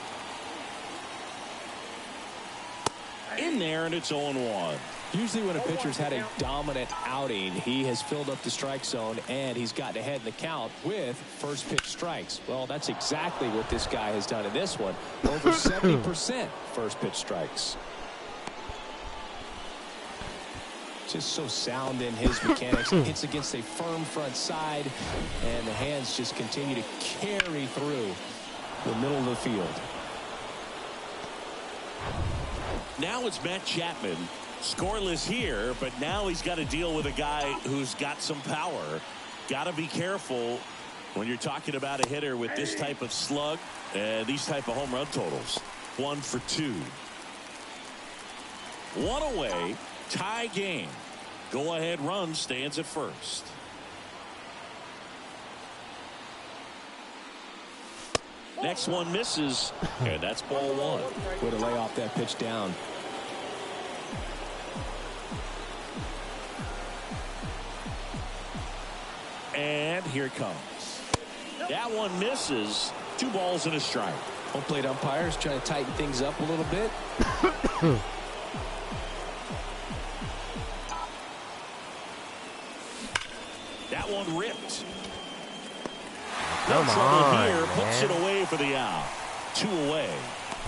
In there, and it's 0-1. Usually when a pitcher's had a dominant outing, he has filled up the strike zone and he's gotten ahead in the count with first pitch strikes. Well, that's exactly what this guy has done in this one. Over 70% first pitch strikes. Just so sound in his mechanics. Hits against a firm front side, and the hands just continue to carry through the middle of the field. Now it's Matt Chapman. Scoreless here, but now he's got to deal with a guy who's got some power. Got to be careful when you're talking about a hitter with this type of slug and these type of home run totals. 1 for 2. One away. Tie game. Go ahead run stands at first. Next one misses, and that's ball 1. Way to lay off that pitch down. And here it comes. That one misses. 2 balls and a strike. Home plate umpires trying to tighten things up a little bit. That one ripped. Come No on, trouble here. man. Puts it away for the out. 2 away.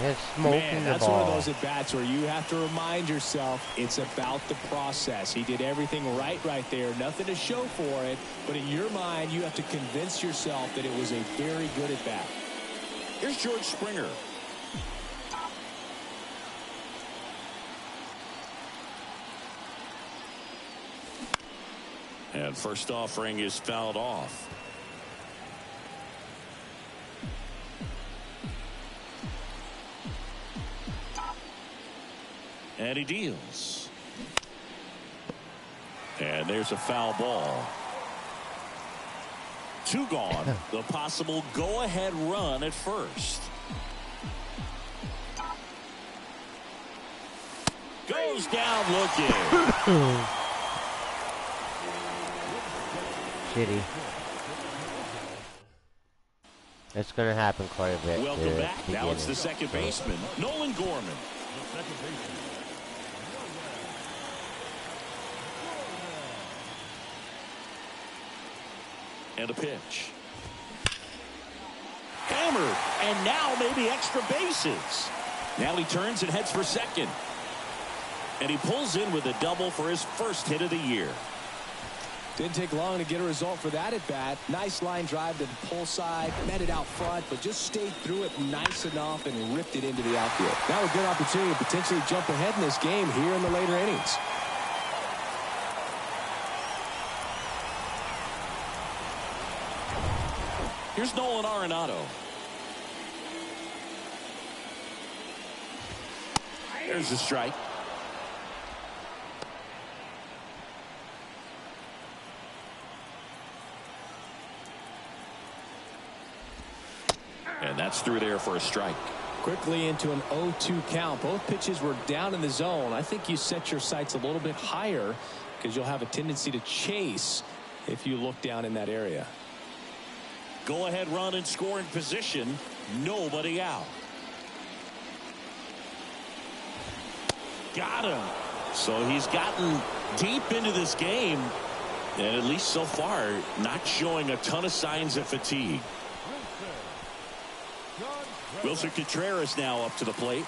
It's smoking Man, the that's ball. one of those at-bats where you have to remind yourself it's about the process. He did everything right there. Nothing to show for it. But in your mind, you have to convince yourself that it was a very good at-bat. Here's George Springer. And first offering is fouled off. And he deals. And there's a foul ball. 2 gone. The possible go-ahead run at first. Goes down looking. Shitty. It's going to happen quite a bit. Welcome back. Now it's the second baseman, Nolan Gorman. And a pitch. Hammered. And now maybe extra bases. Now he turns and heads for second. And he pulls in with a double for his first hit of the year. Didn't take long to get a result for that at bat. Nice line drive to the pull side, met it out front, but just stayed through it nice enough and ripped it into the outfield. Now a good opportunity to potentially jump ahead in this game here in the later innings. Here's Nolan Arenado. There's the strike. And that's through there for a strike. Quickly into an 0-2 count. Both pitches were down in the zone. I think you set your sights a little bit higher because you'll have a tendency to chase if you look down in that area. Go ahead run and scoring position. Nobody out. Got him. So he's gotten deep into this game, and at least so far not showing a ton of signs of fatigue. Wilson Contreras now up to the plate.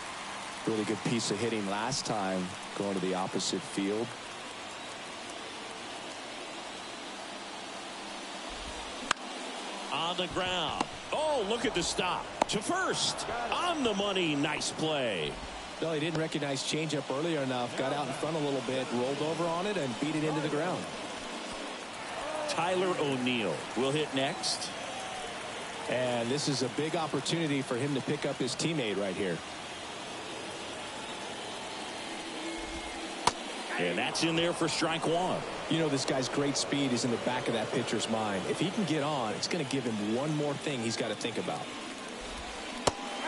Really good piece of hitting last time going to the opposite field. On the ground. Oh, look at the stop. To first. On the money. Nice play. No, he didn't recognize changeup earlier enough. Got out in front a little bit, rolled over on it, and beat it into the ground. Tyler O'Neill will hit next. And this is a big opportunity for him to pick up his teammate right here. And that's in there for strike 1. You know, this guy's great speed is in the back of that pitcher's mind. If he can get on, it's going to give him one more thing he's got to think about.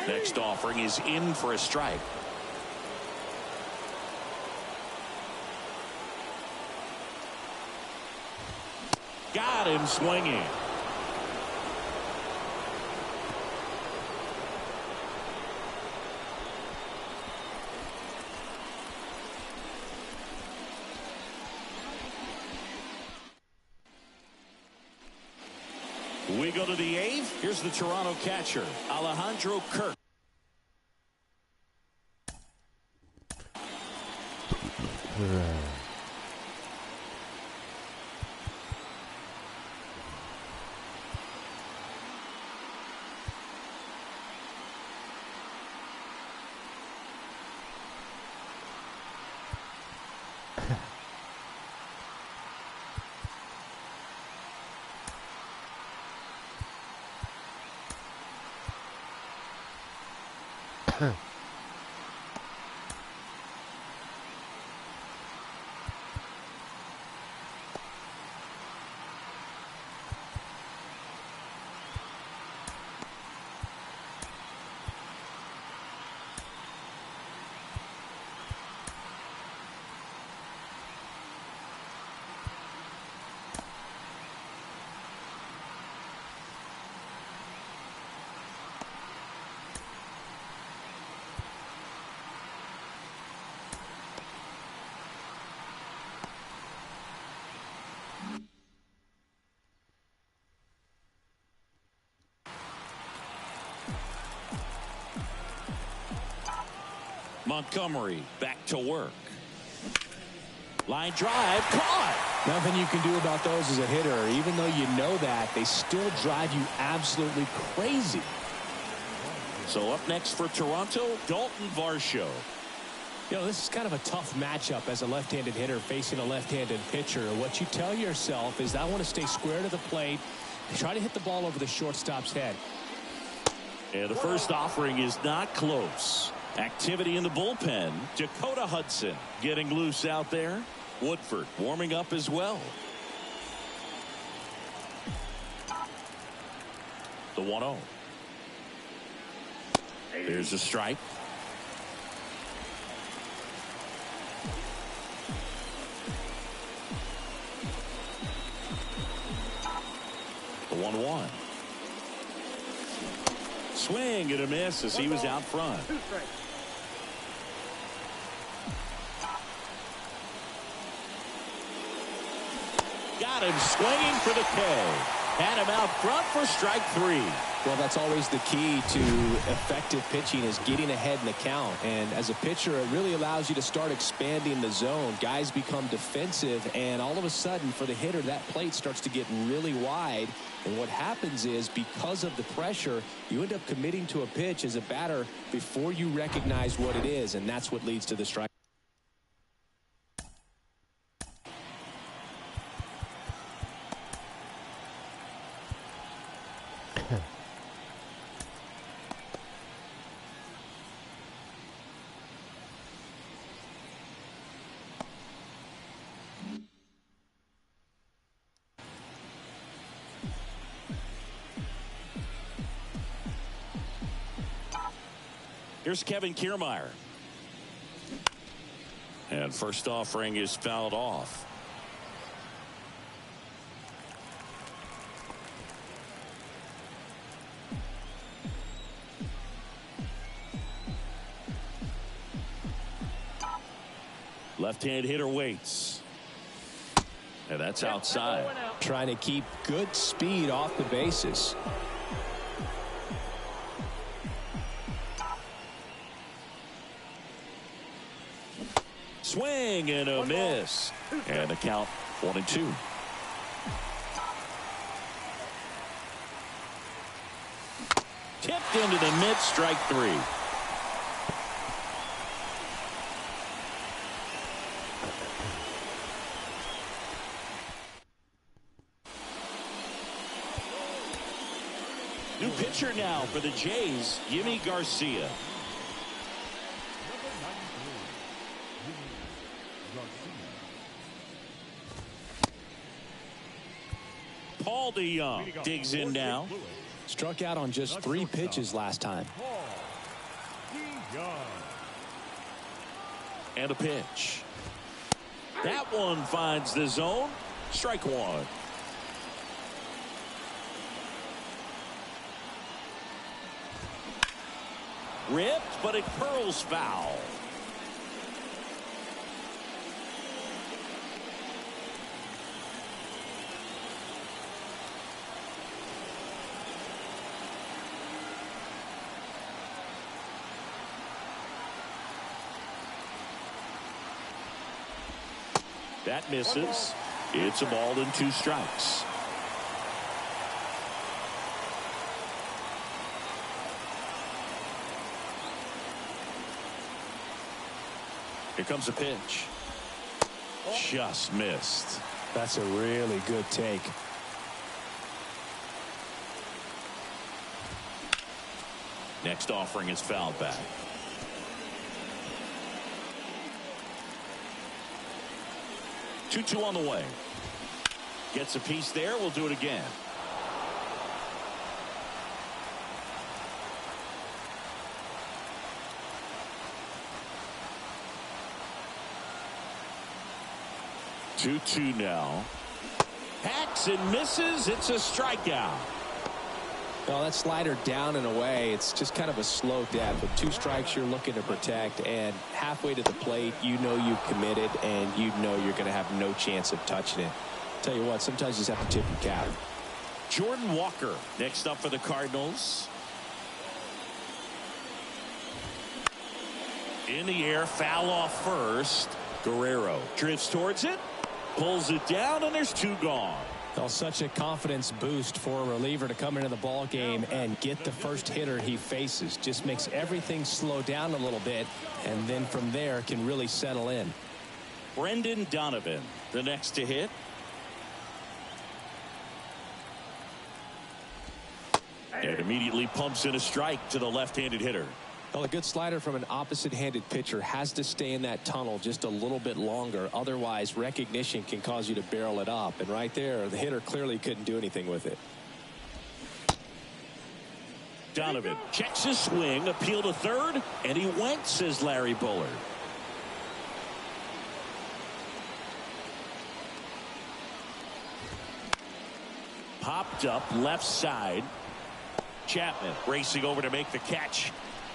Next offering is in for a strike. Got him swinging. We go to the 8th. Here's the Toronto catcher, Alejandro Kirk. Montgomery back to work. Line drive caught. Nothing you can do about those as a hitter. Even though you know that, they still drive you absolutely crazy. So up next for Toronto, Dalton Varsho. You know, this is kind of a tough matchup as a left-handed hitter facing a left-handed pitcher. What you tell yourself is, I want to stay square to the plate, try to hit the ball over the shortstop's head. And the first offering is not close. Activity in the bullpen. Dakota Hudson getting loose out there. Woodford warming up as well. The 1-0. There's a strike. The 1-1. Swing and a miss as he was out front. Got him swinging for the K. Had him out front for strike 3. Well, that's always the key to effective pitching, is getting ahead in the count. And as a pitcher, it really allows you to start expanding the zone. Guys become defensive, and all of a sudden, for the hitter, that plate starts to get really wide. And what happens is, because of the pressure, you end up committing to a pitch as a batter before you recognize what it is, and that's what leads to the strike. Here's Kevin Kiermaier. And first offering is fouled off. Left-hand hitter waits. And that's outside. Trying to keep good speed off the bases. Swing and a miss. And the count 1-2. Tipped into the mid, strike 3. New pitcher now for the Jays, Yimi Garcia. Paul DeYoung digs in now. Struck out on just 3 pitches last time. And a pitch. That one finds the zone. Strike 1. Ripped, but it curls foul. That misses. It's a ball and 2 strikes. Here comes a pitch. Just missed. That's a really good take. Next offering is fouled back. Two on the way. Gets a piece there. We'll do it again. Two now. Hacks and misses. It's a strikeout. Well, that slider down and away, it's just kind of a slow death. With 2 strikes, you're looking to protect, and halfway to the plate, you know you've committed, and you know you're going to have no chance of touching it. Tell you what, sometimes you just have to tip your cap. Jordan Walker next up for the Cardinals. In the air, foul off first. Guerrero drifts towards it, pulls it down, and there's 2 gone. Well, such a confidence boost for a reliever to come into the ball game and get the first hitter he faces. Just makes everything slow down a little bit, and then from there can really settle in. Brendan Donovan, the next to hit. And immediately pumps in a strike to the left-handed hitter. Well, a good slider from an opposite-handed pitcher has to stay in that tunnel just a little bit longer. Otherwise, recognition can cause you to barrel it up. And right there, the hitter clearly couldn't do anything with it. Donovan checks his swing, appeal to third, and he went, says Larry Bullard. Popped up left side. Chapman racing over to make the catch.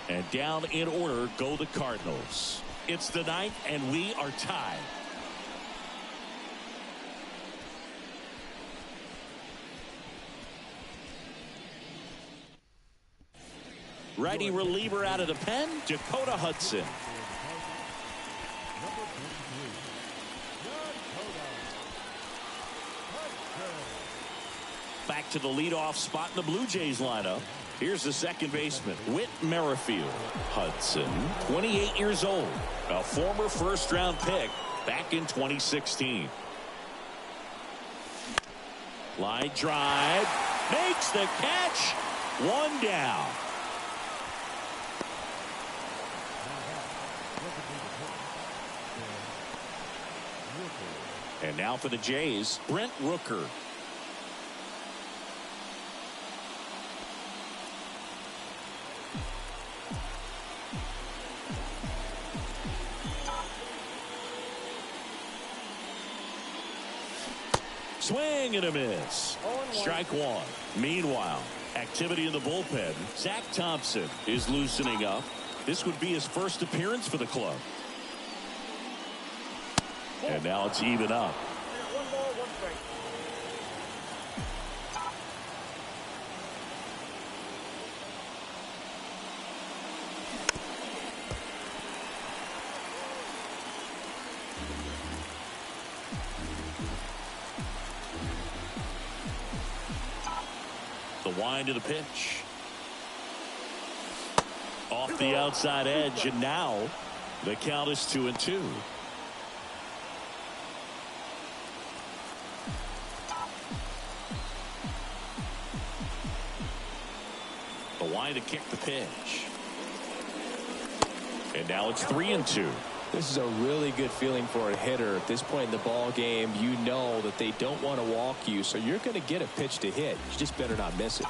And down in order go the Cardinals. It's the 9th, and we are tied. Righty reliever out of the pen, Dakota Hudson. Back to the leadoff spot in the Blue Jays lineup. Here's the second baseman, Whit Merrifield. Hudson, 28 years old, a former first-round pick back in 2016. Line drive, makes the catch, 1 down. And now for the Jays, Brent Rooker. Swing and a miss. Strike 1. Meanwhile, activity in the bullpen. Zach Thompson is loosening up. This would be his first appearance for the club. And now it's even up. 1 ball, 1 strike. The wind of the pitch. Off the outside edge, and now the count is 2-2. The wind to kick the pitch. And now it's 3-2. This is a really good feeling for a hitter. At this point in the ball game, you know that they don't want to walk you, so you're going to get a pitch to hit. You just better not miss it.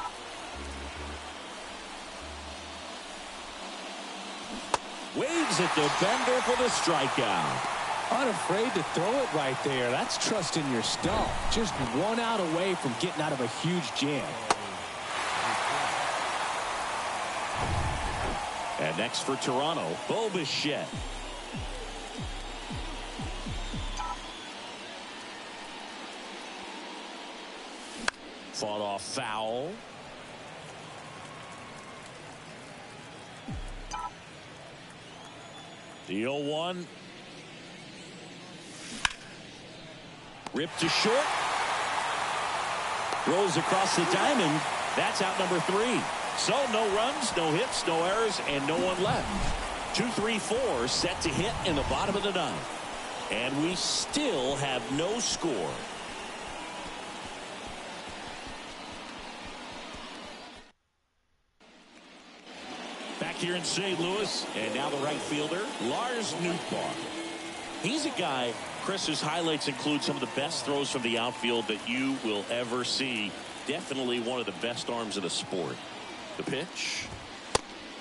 Waves at the bender for the strikeout. Unafraid to throw it right there. That's trusting your stump. Just 1 out away from getting out of a huge jam. And next for Toronto, Bo Bichette. Fought off foul. The 0-1. Ripped to short. Rolls across the diamond. That's out number 3. So no runs, no hits, no errors, and no one left. 2-3-4 set to hit in the bottom of the 9th. And we still have no score. Back here in St. Louis, and now the right fielder, Lars Nootbaar. He's a guy, Chris's highlights include some of the best throws from the outfield that you will ever see. Definitely one of the best arms of the sport. The pitch.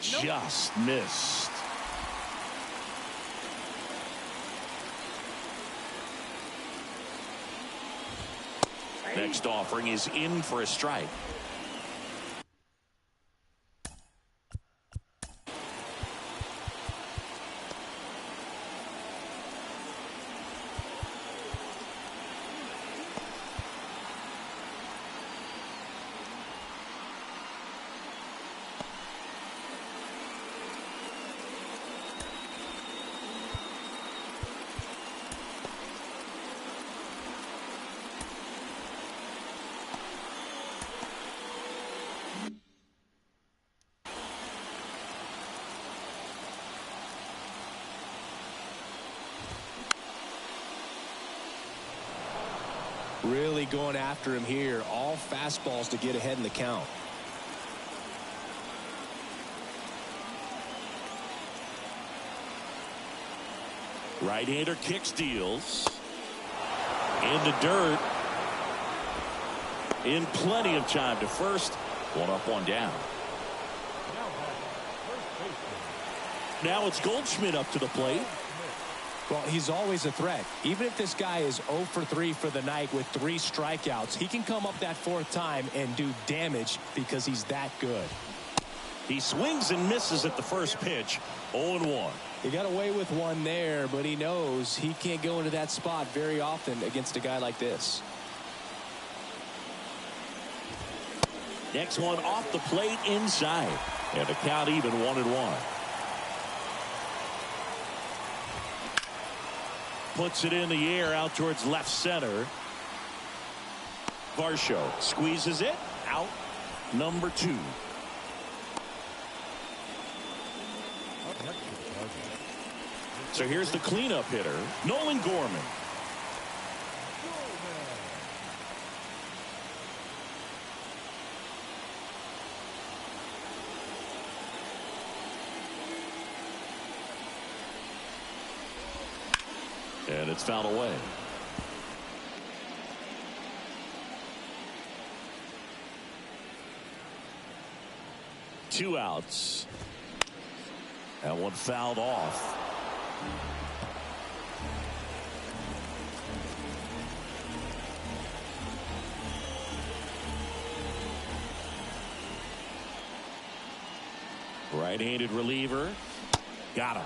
Just missed. Next offering is in for a strike. Really going after him here. All fastballs to get ahead in the count. Right-hander kicks, deals. In the dirt. In plenty of time to first. 1 up, 1 down. Now it's Goldschmidt up to the plate. Well, he's always a threat. Even if this guy is 0 for 3 for the night with 3 strikeouts, he can come up that 4th time and do damage because he's that good. He swings and misses at the first pitch. 0-1. He got away with one there, but he knows he can't go into that spot very often against a guy like this. Next one off the plate inside. And the count even 1-1. Puts it in the air out towards left center. Varsho squeezes it out. Number 2. So here's the cleanup hitter, Nolan Gorman. And it's fouled away. Two outs. That one fouled off. Right-handed reliever. Got him.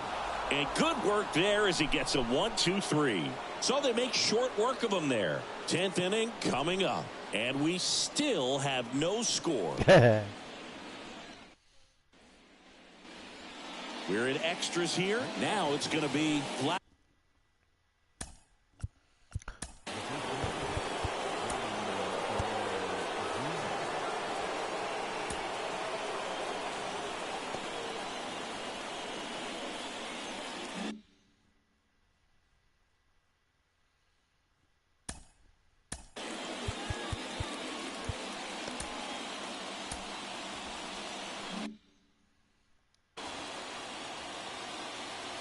And good work there as he gets a 1-2-3. So they make short work of him there. 10th inning coming up. And we still have no score. We're in extras here. Now it's going to be flat.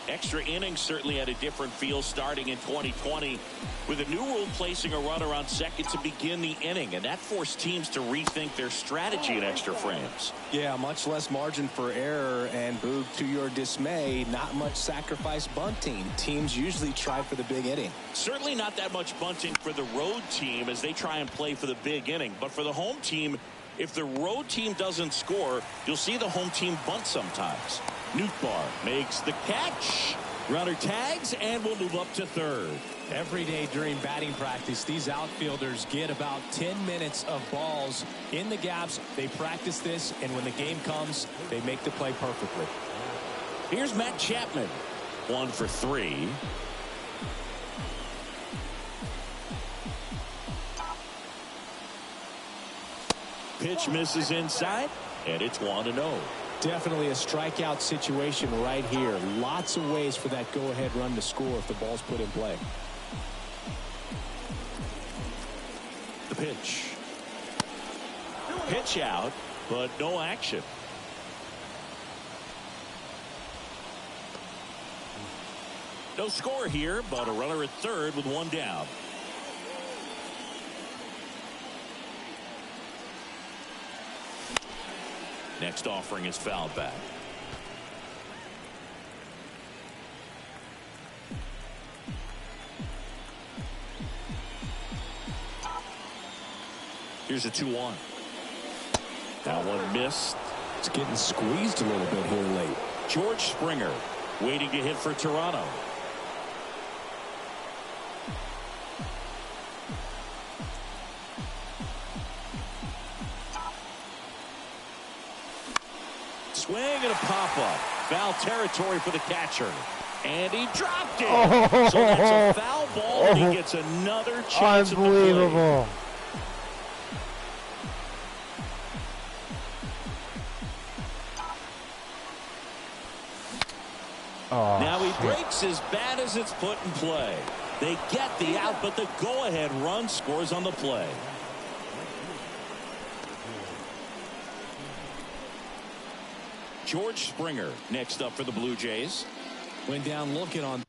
Extra innings certainly had a different feel starting in 2020 with a new rule placing a runner on second to begin the inning, and that forced teams to rethink their strategy in extra frames. Yeah, much less margin for error, and Boog, to your dismay, not much sacrifice bunting. Teams usually try for the big inning. Certainly not that much bunting for the road team as they try and play for the big inning, but for the home team, if the road team doesn't score, you'll see the home team bunt sometimes. Nootbaar makes the catch. Runner tags and will move up to third. Every day during batting practice, these outfielders get about 10 minutes of balls in the gaps. They practice this, and when the game comes, they make the play perfectly. Here's Matt Chapman. 1 for 3. pitch misses inside, and it's 1-0. Definitely a strikeout situation right here. Lots of ways for that go-ahead run to score if the ball's put in play. The pitch. Pitch out, but no action. No score here, but a runner at third with one down. Next offering is fouled back. Here's a 2-1. That one missed. It's getting squeezed a little bit here late. George Springer waiting to hit for Toronto. Swing and a pop-up. Foul territory for the catcher. And he dropped it. Oh. So that's a foul ball, and he gets another chance at the plate. Unbelievable. Oh, Now he shit. breaks as bad as it's put in play. They get the out, but the go-ahead run scores on the play. George Springer next up for the Blue Jays. Went down looking on.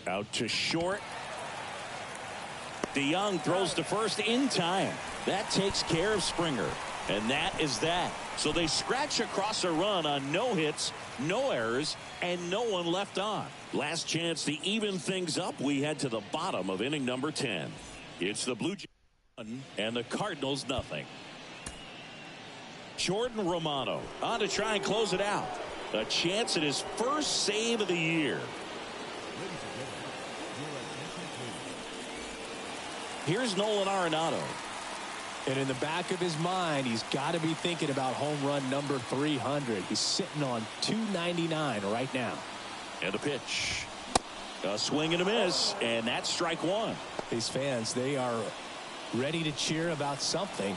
Out to short. DeYoung throws to first in time. That takes care of Springer. And that is that. So they scratch across a run on no hits, no errors, and no one left on. Last chance to even things up. We head to the bottom of inning number 10. It's the Blue Jays 1 and the Cardinals nothing. Jordan Romano on to try and close it out. A chance at his first save of the year. Here's Nolan Arenado. And in the back of his mind, he's got to be thinking about home run number 300. He's sitting on 299 right now. And a pitch. A swing and a miss, and that's strike one. These fans, they are ready to cheer about something.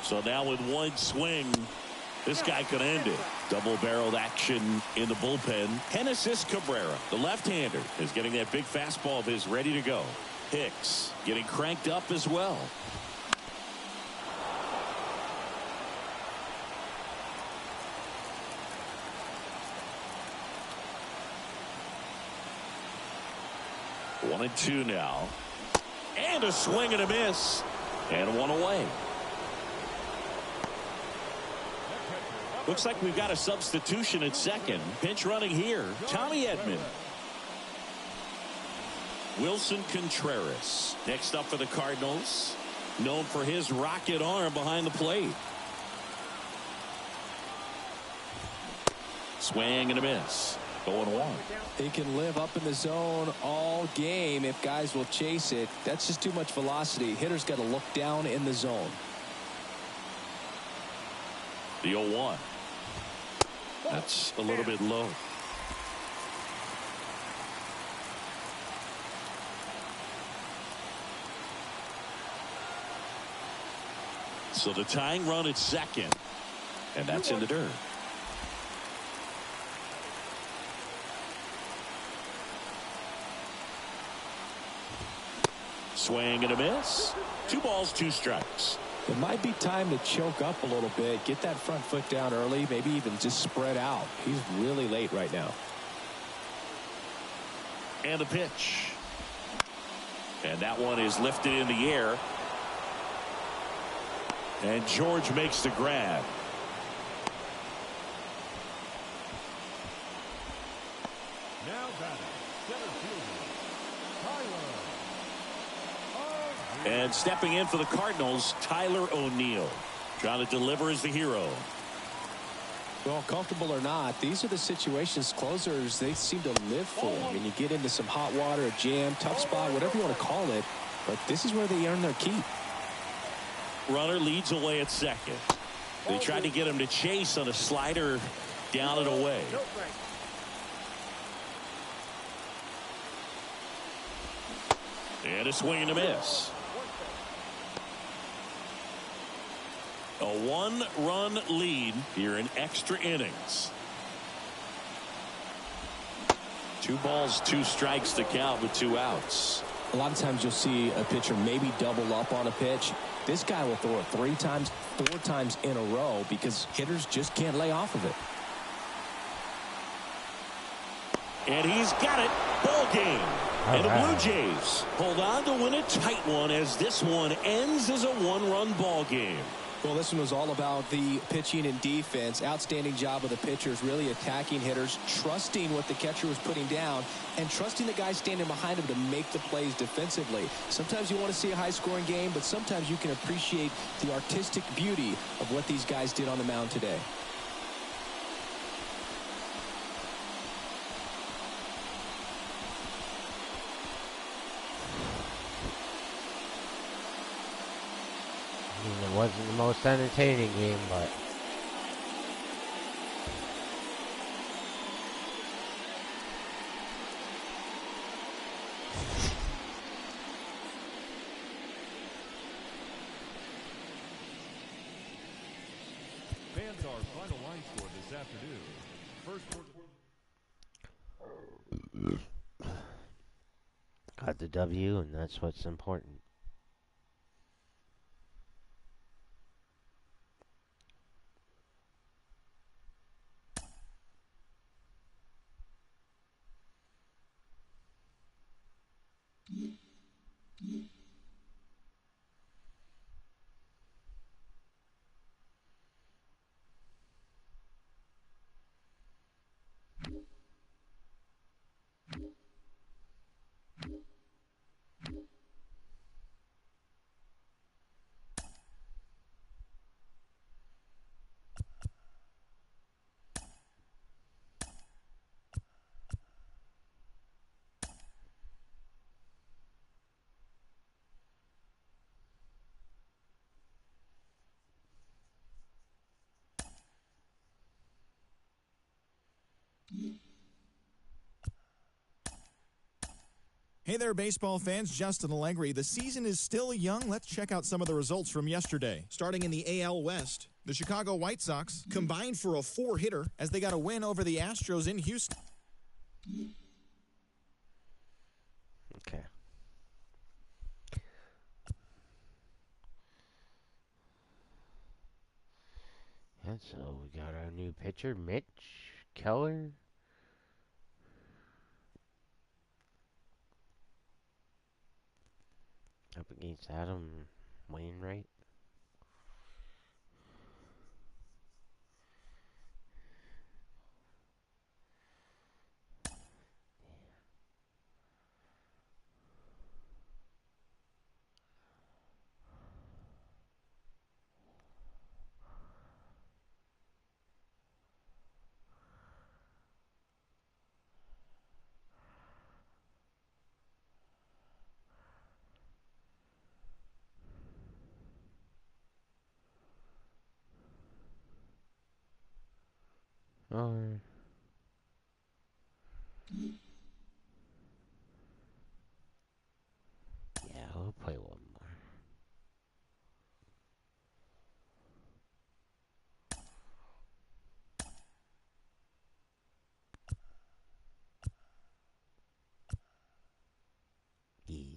So now with one swing, this guy could end it. Double-barreled action in the bullpen. Genesis Cabrera, the left-hander, is getting that big fastball of his ready to go. Hicks getting cranked up as well. One and two now. And a swing and a miss. And one away. Looks like we've got a substitution at second. Pinch running here, Tommy Edman. Wilson Contreras next up for the Cardinals, known for his rocket arm behind the plate. Swing and a miss. 0-1. He can live up in the zone all game if guys will chase it. That's just too much velocity. Hitter's got to look down in the zone. The 0-1. That's a little bit low. So the tying run at second, and that's in the dirt. Swing and a miss. 2 balls, 2 strikes. It might be time to choke up a little bit, get that front foot down early, maybe even just spread out. He's really late right now. And a pitch. And that one is lifted in the air. And George makes the grab. And stepping in for the Cardinals, Tyler O'Neill. Trying to deliver as the hero. Well, comfortable or not, these are the situations closers they seem to live for. I mean, you get into some hot water, a jam, tough spot, whatever you want to call it, but this is where they earn their keep. Runner leads away at second. They tried to get him to chase on a slider down and away. And a swing and a miss. A one-run lead here in extra innings. 2 balls, 2 strikes to count with 2 outs. A lot of times you'll see a pitcher maybe double up on a pitch. This guy will throw it 3 times, 4 times in a row because hitters just can't lay off of it. And he's got it. Ball game. And the Blue Jays hold on to win a tight one as this one ends as a 1-run ball game. Well, this one was all about the pitching and defense. Outstanding job of the pitchers, really attacking hitters, trusting what the catcher was putting down, and trusting the guy standing behind him to make the plays defensively. Sometimes you want to see a high-scoring game, but sometimes you can appreciate the artistic beauty of what these guys did on the mound today. It wasn't the most entertaining game, but Fans, our final line score this afternoon. First got the W, and that's what's important. Hey there, baseball fans. Justin Allegri. The season is still young. Let's check out some of the results from yesterday. Starting in the AL West, the Chicago White Sox combined for a 4-hitter as they got a win over the Astros in Houston. Okay. And so we got our new pitcher, Mitch Keller. Up against Adam Wainwright. Or yeah, we'll play one more. E.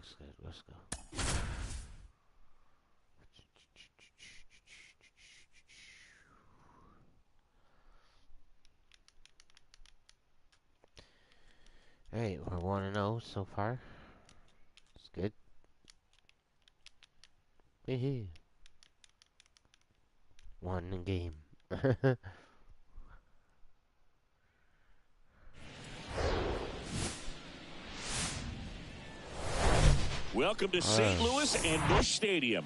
looks good. Let's go. Alright, we're 1-0 so far. It's good. Woohoo. One game. Welcome to St. Louis and Busch Stadium,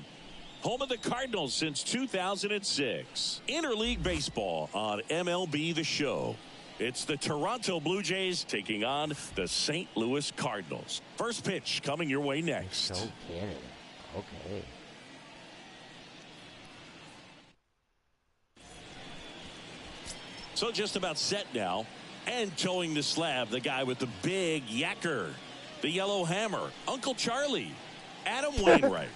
home of the Cardinals since 2006. Interleague baseball on MLB The Show. It's the Toronto Blue Jays taking on the St. Louis Cardinals. First pitch coming your way next. So Canada. Okay. So just about set now. And towing the slab, the guy with the big yacker. The yellow hammer, Uncle Charlie, Adam Wainwright.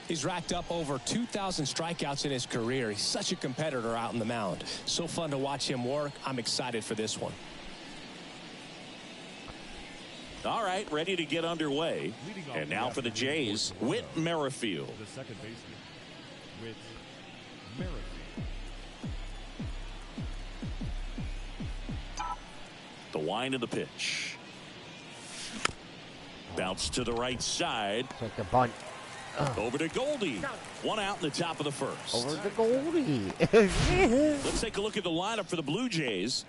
He's racked up over 2,000 strikeouts in his career. He's such a competitor out in the mound. So fun to watch him work. I'm excited for this one. All right, ready to get underway. And now for the Jays, Whit Merrifield. The second baseman, Whit Merrifield. The wind of the pitch. Bounce to the right side. Take a bunt. Over to Goldie. One out in the top of the first. Over to Goldie. Let's take a look at the lineup for the Blue Jays.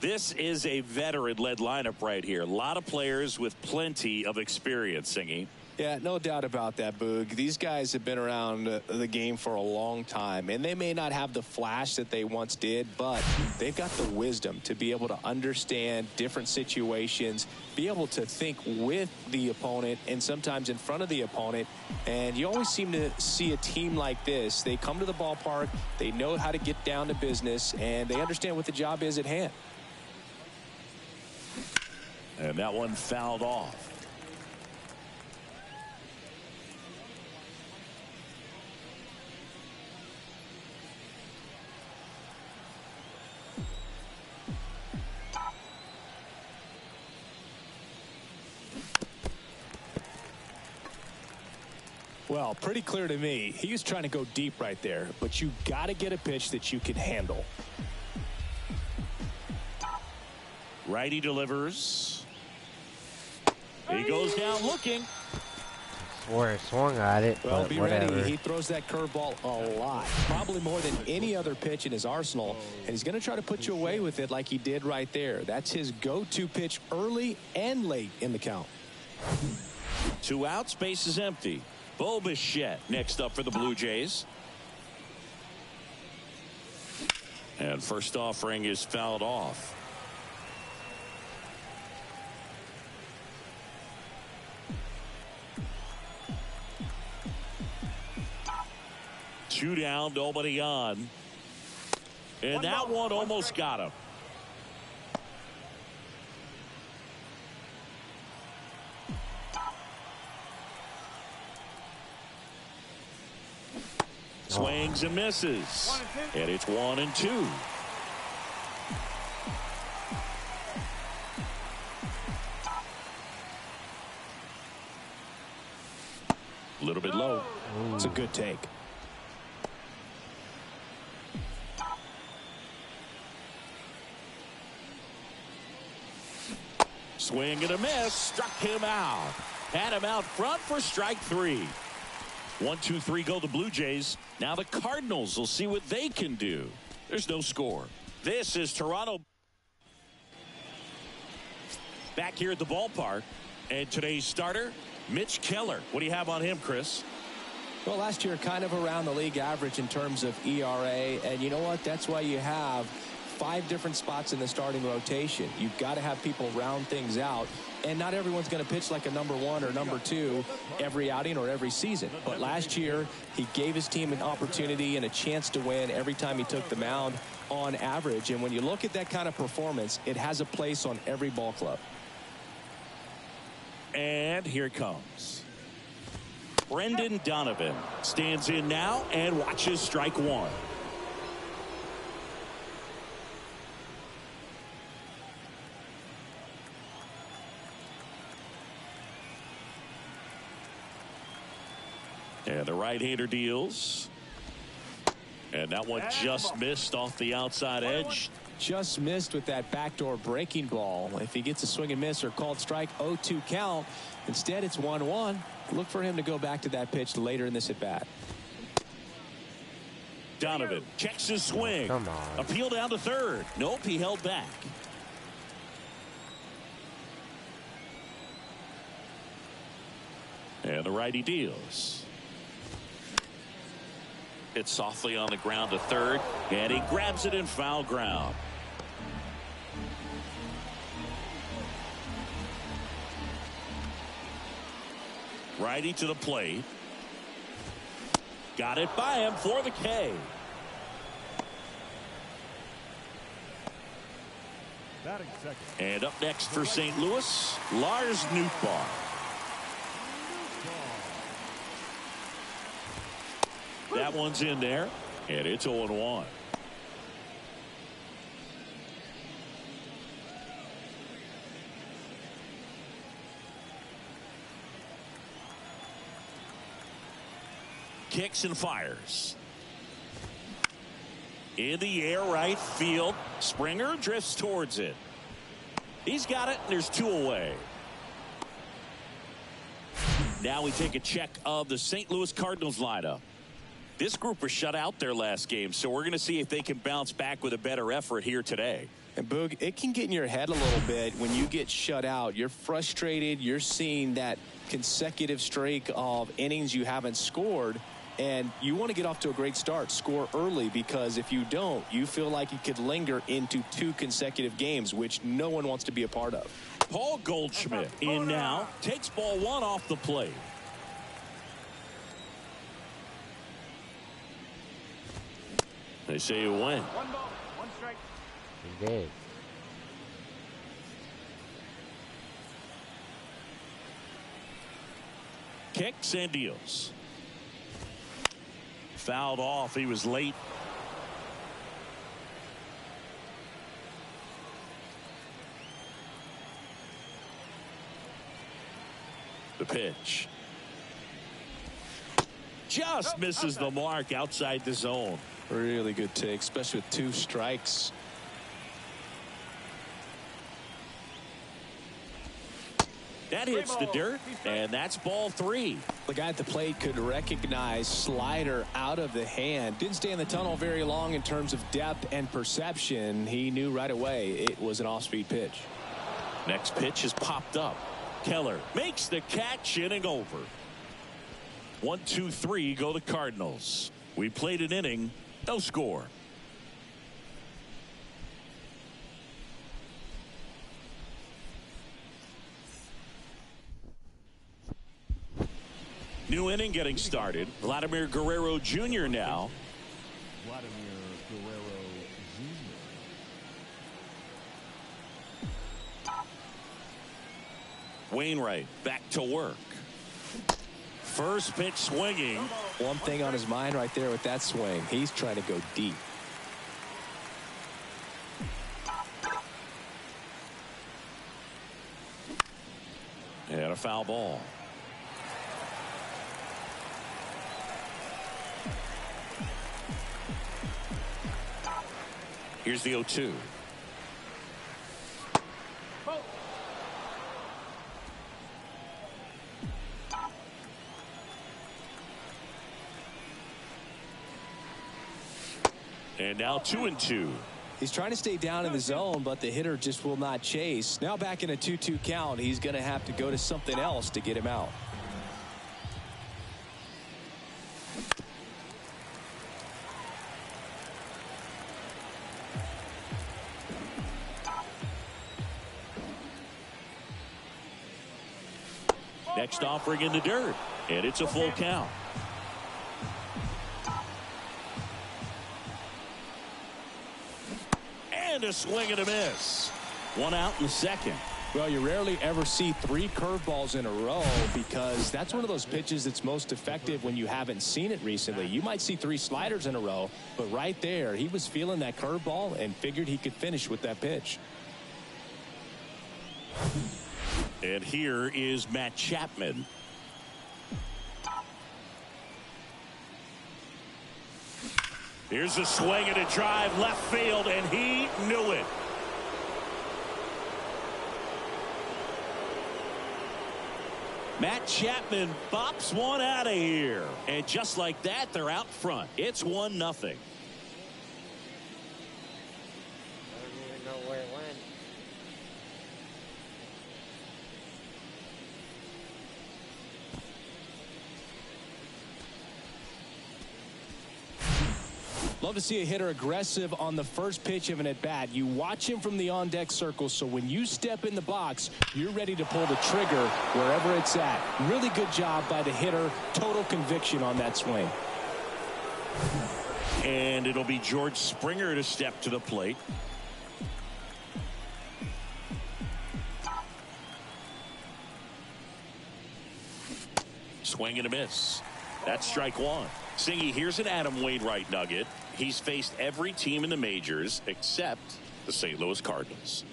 This is a veteran-led lineup right here. A lot of players with plenty of experience, Singy. Yeah, no doubt about that, Boog. These guys have been around the game for a long time, and they may not have the flash that they once did, but they've got the wisdom to be able to understand different situations, be able to think with the opponent and sometimes in front of the opponent. And you always seem to see a team like this. They come to the ballpark, they know how to get down to business, and they understand what the job is at hand. And that one fouled off. Well, pretty clear to me. He was trying to go deep right there, but you got to get a pitch that you can handle. Righty delivers. He goes down looking. Swung at it, Well, but be whatever. ready. He throws that curveball a lot, probably more than any other pitch in his arsenal, and he's going to try to put you away with it like he did right there. That's his go-to pitch early and late in the count. 2 outs, base is empty. Bo Bichette next up for the Blue Jays. And first offering is fouled off. Two down, nobody on. And that one almost got him. Swings and misses. And it's 1-2. A little bit low. It's a good take. Swing and a miss. Struck him out. Had him out front for strike 3. 1-2-3 go the Blue Jays. Now the Cardinals will see what they can do. There's no score. This is Toronto. Back here at the ballpark. And today's starter, Mitch Keller. What do you have on him, Chris? Well, last year kind of around the league average in terms of ERA. And you know what? That's why you have 5 different spots in the starting rotation. You've got to have people round things out. And not everyone's going to pitch like a number 1 or number 2 every outing or every season. But last year, he gave his team an opportunity and a chance to win every time he took the mound on average. And when you look at that kind of performance, it has a place on every ball club. And here it comes. Brendan Donovan stands in now and watches strike 1. And the right-hander deals. And that one just missed off the outside edge. Just missed with that backdoor breaking ball. If he gets a swing and miss or called strike, 0-2 count. Instead, it's 1-1. Look for him to go back to that pitch later in this at-bat. Donovan checks his swing. Come on. Appeal down to third. Nope, he held back. And the righty deals. It's softly on the ground to third, and he grabs it in foul ground. Righty to the plate. Got it by him for the K. Batting second. And up next for St. Louis, Lars Nootbaar. That one's in there, and it's 0-1. Kicks and fires. In the air, right field. Springer drifts towards it. He's got it, and there's two away. Now we take a check of the St. Louis Cardinals lineup. This group was shut out their last game, so we're going to see if they can bounce back with a better effort here today. And Boog, it can get in your head a little bit when you get shut out. You're frustrated. You're seeing that consecutive streak of innings you haven't scored, and you want to get off to a great start, score early, because if you don't, you feel like it could linger into 2 consecutive games, which no one wants to be a part of. Paul Goldschmidt in now, takes ball 1 off the plate. They say you win. 1 ball, 1 strike. He did. Kicks and deals. Fouled off. He was late. The pitch. Just misses the mark outside the zone. Really good take, especially with 2 strikes. That hits the dirt, and that's ball 3. The guy at the plate could recognize slider out of the hand. Didn't stay in the tunnel very long in terms of depth and perception. He knew right away it was an off-speed pitch. Next pitch is popped up. Keller makes the catch, inning over. 1, 2, 3 go the Cardinals. We played an inning, no score. New inning getting started. Vladimir Guerrero Jr. now. Vladimir Guerrero Jr. Wainwright back to work. First pitch swinging. One thing on his mind right there with that swing. He's trying to go deep. And a foul ball. Here's the 0-2. And now 2-2. He's trying to stay down in the zone, but the hitter just will not chase. Now back in a 2-2 count, he's going to have to go to something else to get him out. Next offering in the dirt, and it's a full count. And a swing and a miss. 1 out in the second. Well, you rarely ever see 3 curveballs in a row because that's one of those pitches that's most effective when you haven't seen it recently. You might see 3 sliders in a row, but right there, he was feeling that curveball and figured he could finish with that pitch. And here is Matt Chapman. Here's a swing and a drive left field, and he knew it. Matt Chapman bops one out of here. And just like that, they're out front. It's 1-0. I don't even know where it went. Love to see a hitter aggressive on the first pitch of an at-bat. You watch him from the on-deck circle, so when you step in the box, you're ready to pull the trigger wherever it's at. Really good job by the hitter. Total conviction on that swing. And it'll be George Springer to step to the plate. Swing and a miss. That's strike one. Singy, here's an Adam Wainwright nugget. He's faced every team in the majors except the St. Louis Cardinals.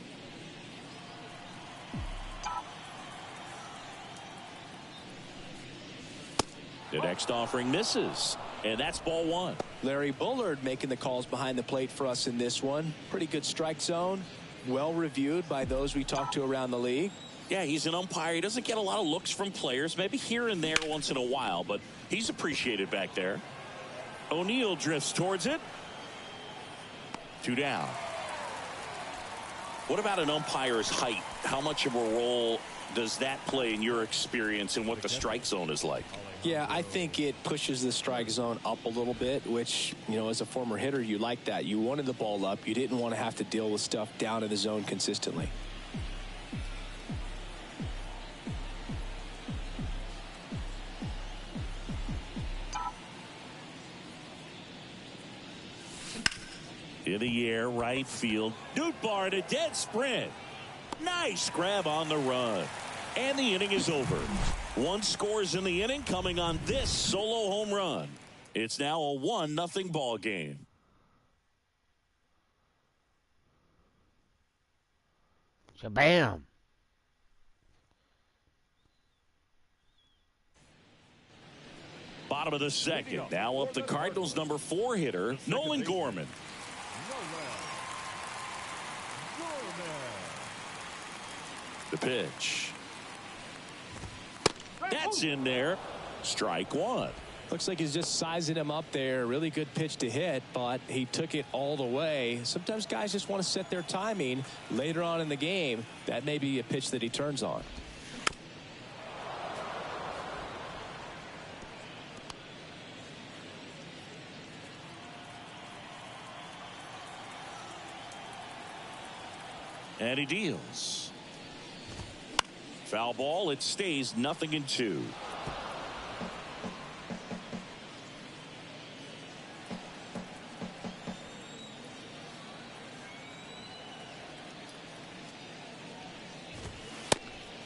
The next offering misses, and that's ball one. Larry Bullard making the calls behind the plate for us in this one. Pretty good strike zone. Well reviewed by those we talked to around the league. Yeah, he's an umpire. He doesn't get a lot of looks from players, maybe here and there once in a while, but he's appreciated back there. O'Neill drifts towards it. 2 down. What about an umpire's height? How much of a role does that play in your experience and what the strike zone is like? Yeah, I think it pushes the strike zone up a little bit, which, you know, as a former hitter, you like that. You wanted the ball up. You didn't want to have to deal with stuff down in the zone consistently. In the air, right field. Nootbaar a dead sprint. Nice grab on the run. And the inning is over. 1 scores in the inning coming on this solo home run. It's now a 1-0 ball game. Shabam. Bottom of the second. Now up the Cardinals' number 4 hitter, Nolan Gorman. The pitch. That's in there. Strike one. Looks like he's just sizing him up there. Really good pitch to hit, but he took it all the way. Sometimes guys just want to set their timing later on in the game. That may be a pitch that he turns on. And he deals. Foul ball. It stays 0-2.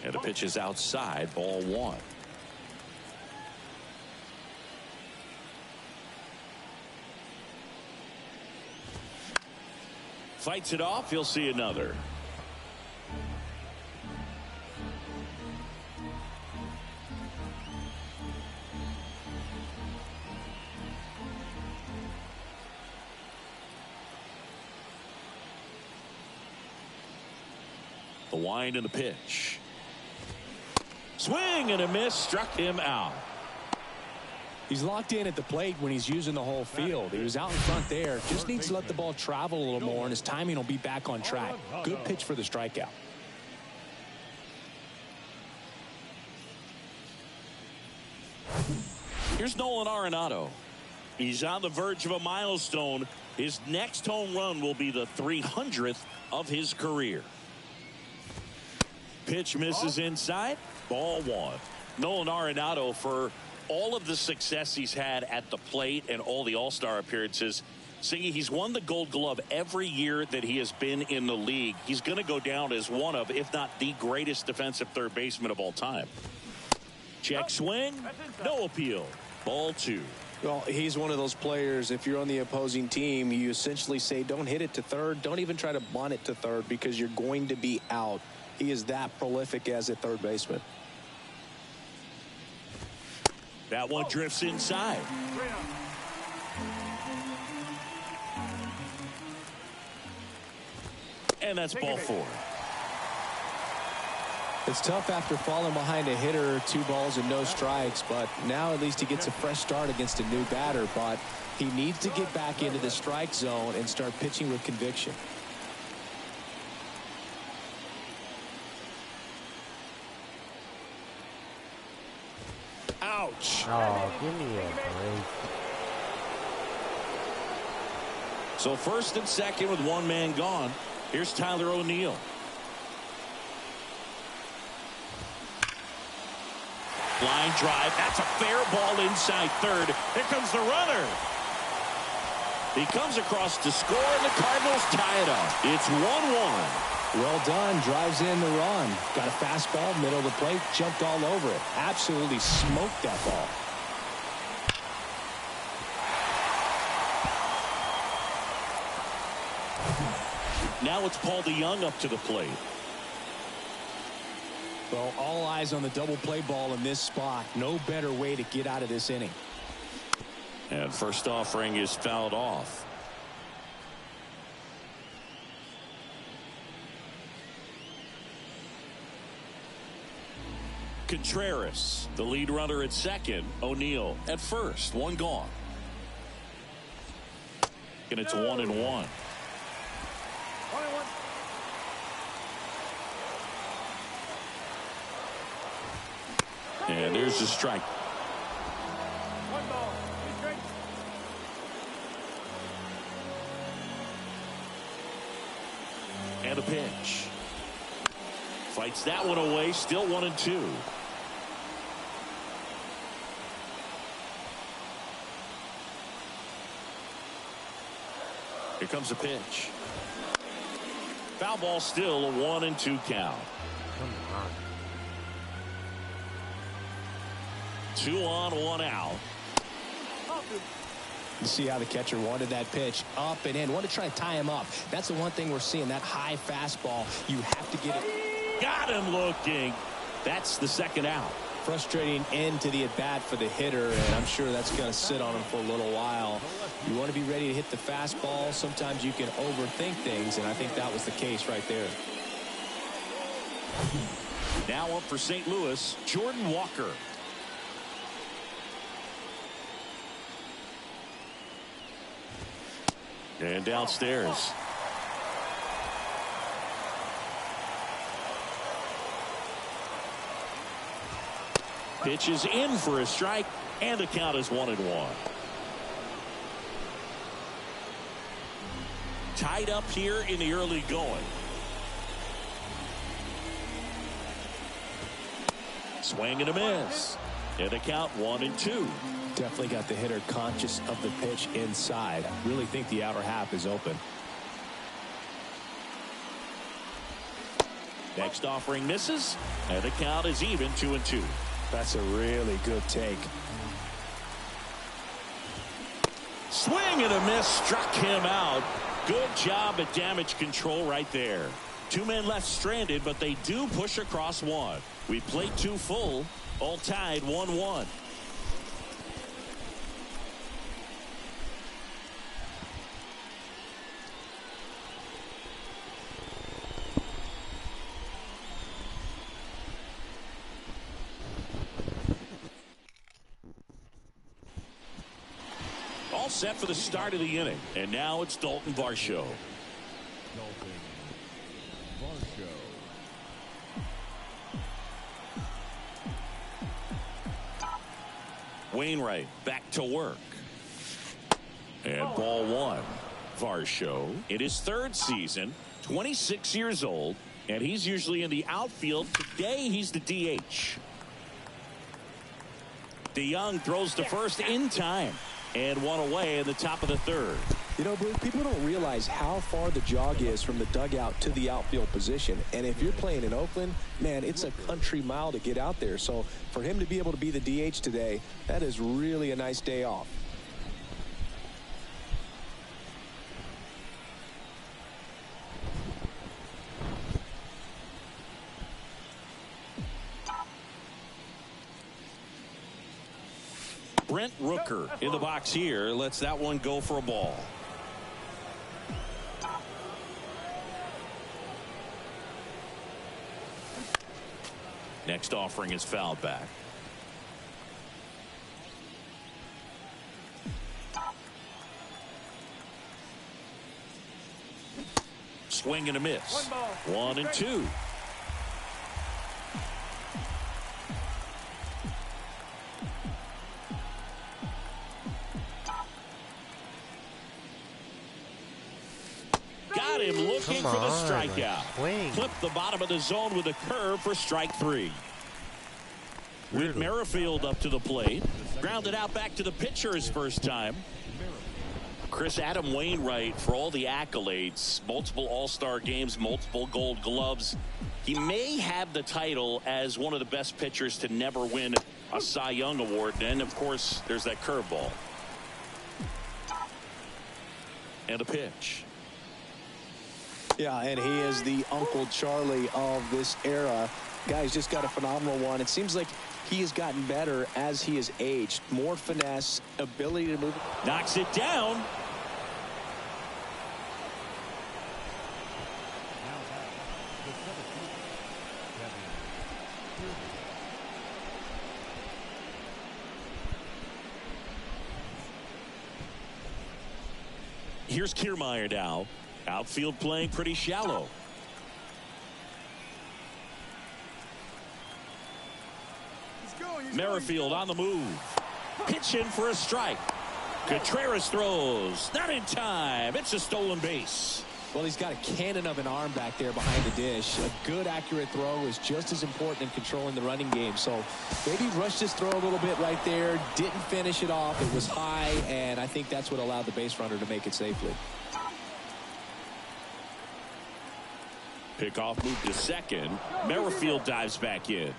And the pitch is outside, ball one. Fights it off. He'll see another. The wind and the pitch. Swing and a miss, struck him out. He's locked in at the plate when he's using the whole field. He was out in front there. Just needs to let the ball travel a little more, and his timing will be back on track. Good pitch for the strikeout. Here's Nolan Arenado. He's on the verge of a milestone. His next home run will be the 300th of his career. Pitch misses inside. Ball one. Nolan Arenado, for all of the success he's had at the plate and all the All-Star appearances, he's won the Gold Glove every year that he has been in the league. He's going to go down as one of, if not the greatest defensive third baseman of all time. Check swing. No appeal. Ball two. Well, he's one of those players, if you're on the opposing team, you essentially say, don't hit it to third. Don't even try to bunt it to third because you're going to be out. He is that prolific as a third baseman. That one drifts inside. And that's ball 4. It's tough after falling behind a hitter, 2 balls and no strikes, but now at least he gets a fresh start against a new batter. But he needs to get back into the strike zone and start pitching with conviction. Ouch. Oh, give me a break. So first and second with 1 man gone. Here's Tyler O'Neill. Line drive. That's a fair ball inside third. Here comes the runner. He comes across to score, and the Cardinals tie it up. It's 1-1. Well done. Drives in the run. Got a fastball, middle of the plate, jumped all over it. Absolutely smoked that ball. Now it's Paul DeYoung up to the plate. Well, all eyes on the double play ball in this spot. No better way to get out of this inning. And first offering is fouled off. Contreras, the lead runner at second. O'Neill at first. 1 gone. And it's 1-1. 21. And there's the strike. 1 ball, 2 strikes. And a pitch. Fights that one away. Still 1-2. Here comes a pitch. Foul ball, still a 1-2 count. Come on. 2 on, 1 out. You see how the catcher wanted that pitch up and in. Want to try to tie him up. That's the one thing we're seeing. That high fastball. You have to get it. Got him looking. That's the 2nd out. Frustrating end to the at-bat for the hitter, and I'm sure that's going to sit on him for a little while. You want to be ready to hit the fastball. Sometimes you can overthink things, and I think that was the case right there. Now up for St. Louis, Jordan Walker. And downstairs. Pitch is in for a strike, and the count is 1-1. Tied up here in the early going. Swing and a miss. And the count 1-2. Definitely got the hitter conscious of the pitch inside. Really think the outer half is open. Next offering misses, and the count is even 2-2. That's a really good take. Swing and a miss, struck him out. Good job at damage control right there. 2 men left stranded, but they do push across 1. We played 2 full, all tied 1-1. All set for the start of the inning. And now it's Dalton Varsho. Dalton Varsho. Wainwright back to work. And ball 1. Varsho in his 3rd season, 26 years old, and he's usually in the outfield. Today he's the DH. DeYoung throws to first in time. And 1 away in the top of the 3rd. You know, Bruce, people don't realize how far the jog is from the dugout to the outfield position. And if you're playing in Oakland, man, it's a country mile to get out there. So for him to be able to be the DH today, that is really a nice day off. Brent Rooker in the box here lets that one go for a ball. Next offering is fouled back. Swing and a miss. 1-2. Got him looking for the strikeout. Flip the bottom of the zone with a curve for strike 3. With Merrifield up to the plate. Grounded out back to the pitcher his first time. Chris, Adam Wainwright, for all the accolades, multiple All-Star games, multiple Gold Gloves, he may have the title as one of the best pitchers to never win a Cy Young award. And of course, there's that curveball. And a pitch. Yeah, and he is the Uncle Charlie of this era. Guy's just got a phenomenal one. It seems like he has gotten better as he has aged. More finesse, ability to move. Knocks it down. Here's Kiermaier now. Outfield playing pretty shallow. Merrifield on the move. Pitch in for a strike. Contreras throws. Not in time. It's a stolen base. Well, he's got a cannon of an arm back there behind the dish. A good, accurate throw is just as important in controlling the running game. So maybe rushed his throw a little bit right there. Didn't finish it off. It was high, and I think that's what allowed the base runner to make it safely. Pickoff move to second. Merrifield dives back in.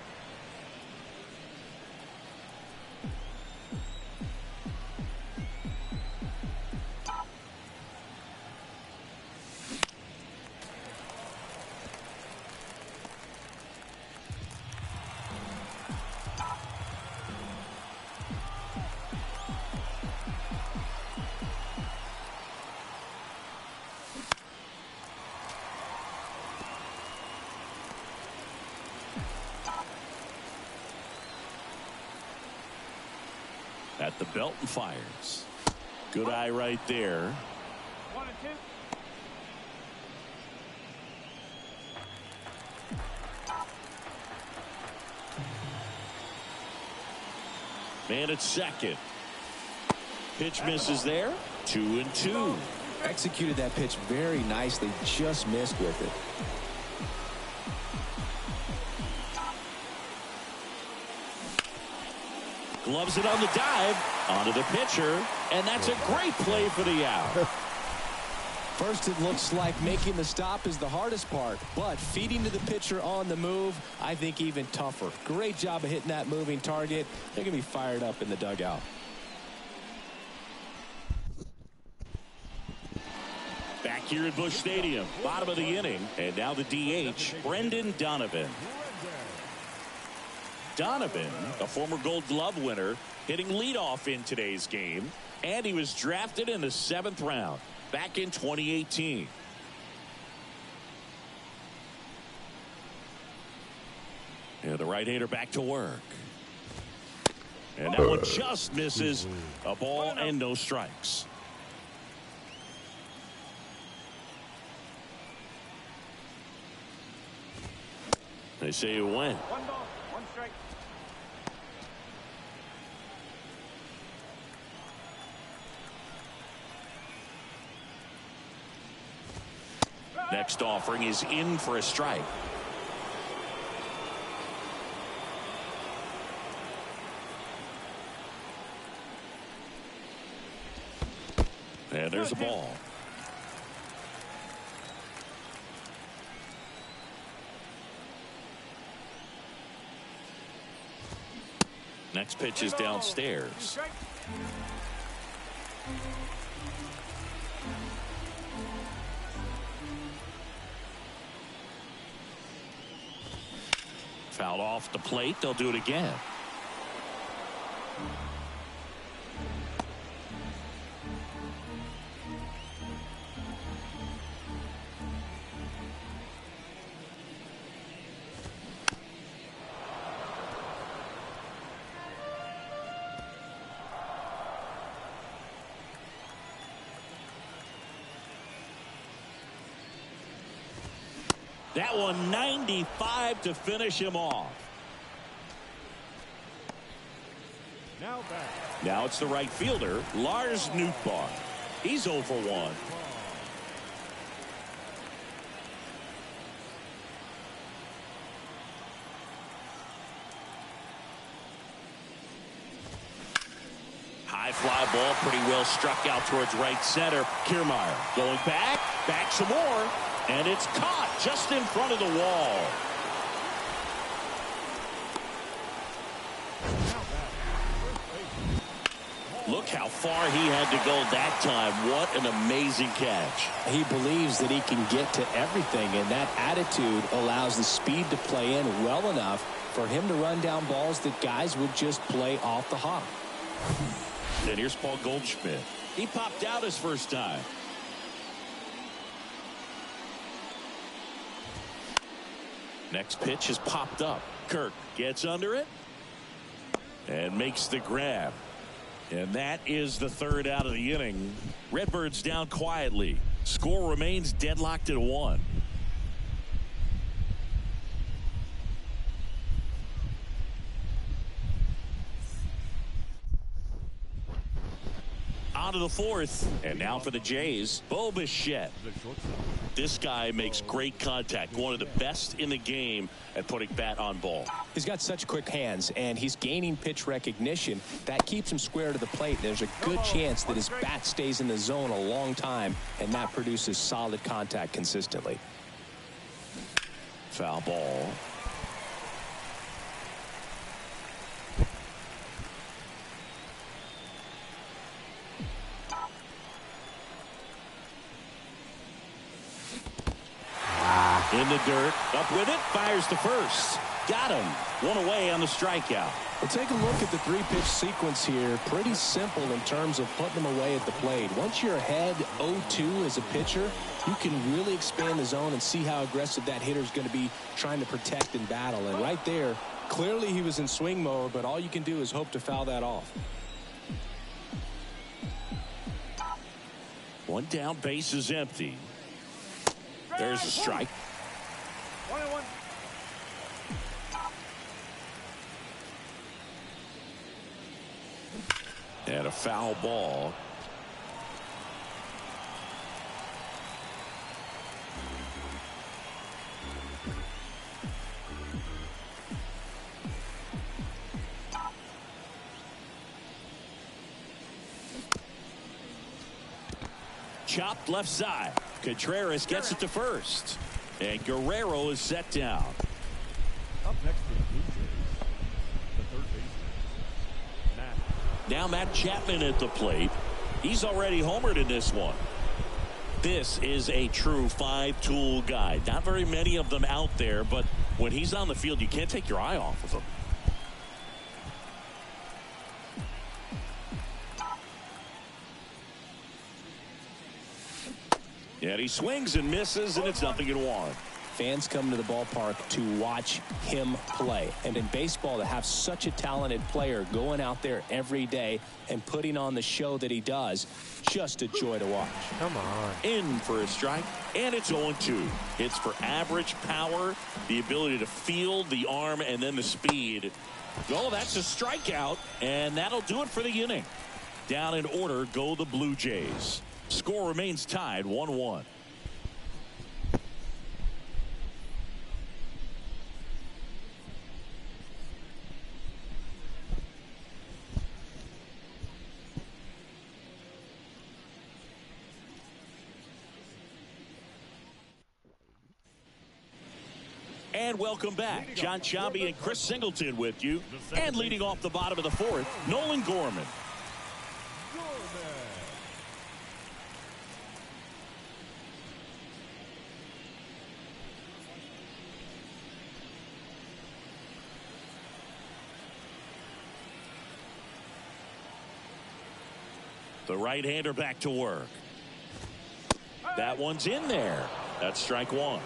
At the belt and fires. Good eye right there. 1-2. Man at second. Pitch misses there. 2-2. Executed that pitch very nicely. Just missed with it. Gloves it on the dive. Onto the pitcher. And that's a great play for the out. First, it looks like making the stop is the hardest part, but feeding to the pitcher on the move, I think even tougher. Great job of hitting that moving target. They're going to be fired up in the dugout. Back here at Busch Stadium, bottom of the inning, and now the DH, Brendan Donovan. Donovan, a former Gold Glove winner, hitting leadoff in today's game, and he was drafted in the 7th round back in 2018. And the right-hander back to work. And that one just misses. A ball and no strikes. They say it went. 1 ball, 1 strike. Next offering is in for a strike. And there's a ball. Next pitch is downstairs. Fouled off the plate. They'll do it again. That one 95 to finish him off. Now back. Now it's the right fielder, Lars Nootbaar. He's 0 for 1. High fly ball, pretty well struck out towards right center. Kiermaier going back some more, and it's caught just in front of the wall. Look how far he had to go that time. What an amazing catch. He believes that he can get to everything, and that attitude allows the speed to play in well enough for him to run down balls that guys would just play off the hop. And here's Paul Goldschmidt. He popped out his first time. Next pitch is popped up. Kirk gets under it and makes the grab. And that is the third out of the inning. Redbirds down quietly. Score remains deadlocked at 1. On to the fourth. And now for the Jays, Bo Bichette. This guy makes great contact. One of the best in the game at putting bat on ball. He's got such quick hands, and he's gaining pitch recognition. That keeps him square to the plate. There's a good chance that his bat stays in the zone a long time, and that produces solid contact consistently. Foul ball. In the dirt, up with it, fires to first. Got him. One away on the strikeout. Well, take a look at the three-pitch sequence here. Pretty simple in terms of putting them away at the plate. Once you're ahead 0-2 as a pitcher, you can really expand the zone and see how aggressive that hitter is going to be trying to protect and battle. And right there, clearly he was in swing mode, but all you can do is hope to foul that off. One down, base is empty. There's a strike. 1-1. And a foul ball. Chopped left side. Contreras gets it to first. And Guerrero is set down. Up next for the Blue Jays, the third baseman, Matt. Now Matt Chapman at the plate. He's already homered in this one. This is a true five-tool guy. Not very many of them out there, but when he's on the field, you can't take your eye off of him. And he swings and misses, and it's 0-1. Fans come to the ballpark to watch him play. And in baseball, to have such a talented player going out there every day and putting on the show that he does, just a joy to watch. Come on. In for a strike, and it's 0-2. It's for average power, the ability to field the arm, and then the speed. Oh, that's a strikeout, and that'll do it for the inning. Down in order go the Blue Jays. Score remains tied 1-1. And welcome back. John Sciambi and Chris Singleton with you. And leading off the bottom of the fourth, Nolan Gorman. The right-hander back to work. That one's in there. That's strike one.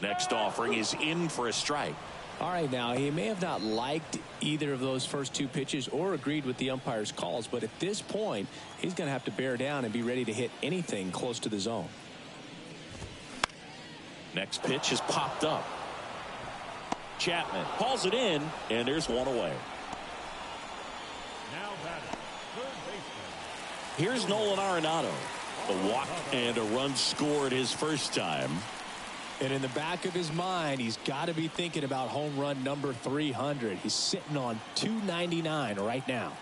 Next offering is in for a strike. All right, now, he may have not liked either of those first two pitches or agreed with the umpire's calls, but at this point, he's going to have to bear down and be ready to hit anything close to the zone. Next pitch is popped up. Chapman hauls it in, and there's one away. Now batting, third baseman. Here's Nolan Arenado. A walk and a run scored his first time. And in the back of his mind, he's got to be thinking about home run number 300. He's sitting on 299 right now.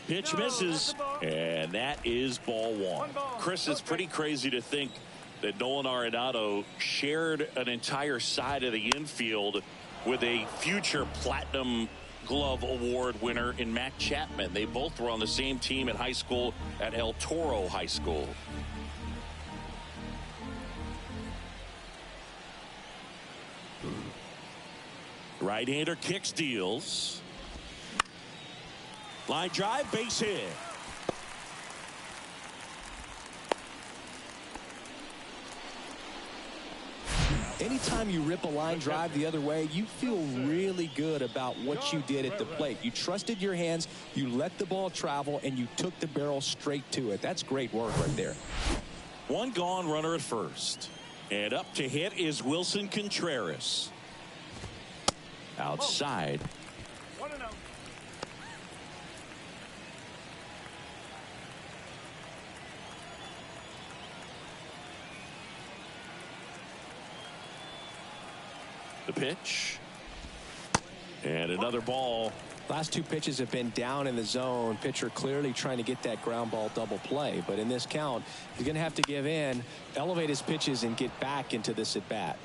Pitch misses, and that is ball one. Chris, it's pretty crazy to think that Nolan Arenado shared an entire side of the infield with a future Platinum Glove Award winner in Matt Chapman. They both were on the same team in high school at El Toro High School. Right-hander kicks, deals. Line drive, base hit. Anytime you rip a line drive the other way, you feel really good about what you did at the plate. You trusted your hands, you let the ball travel, and you took the barrel straight to it. That's great work right there. One gone, runner at first. And up to hit is Wilson Contreras. Outside. 1-0. The pitch. And another ball. Last two pitches have been down in the zone. Pitcher clearly trying to get that ground ball double play. But in this count, he's going to have to give in, elevate his pitches, and get back into this at bat.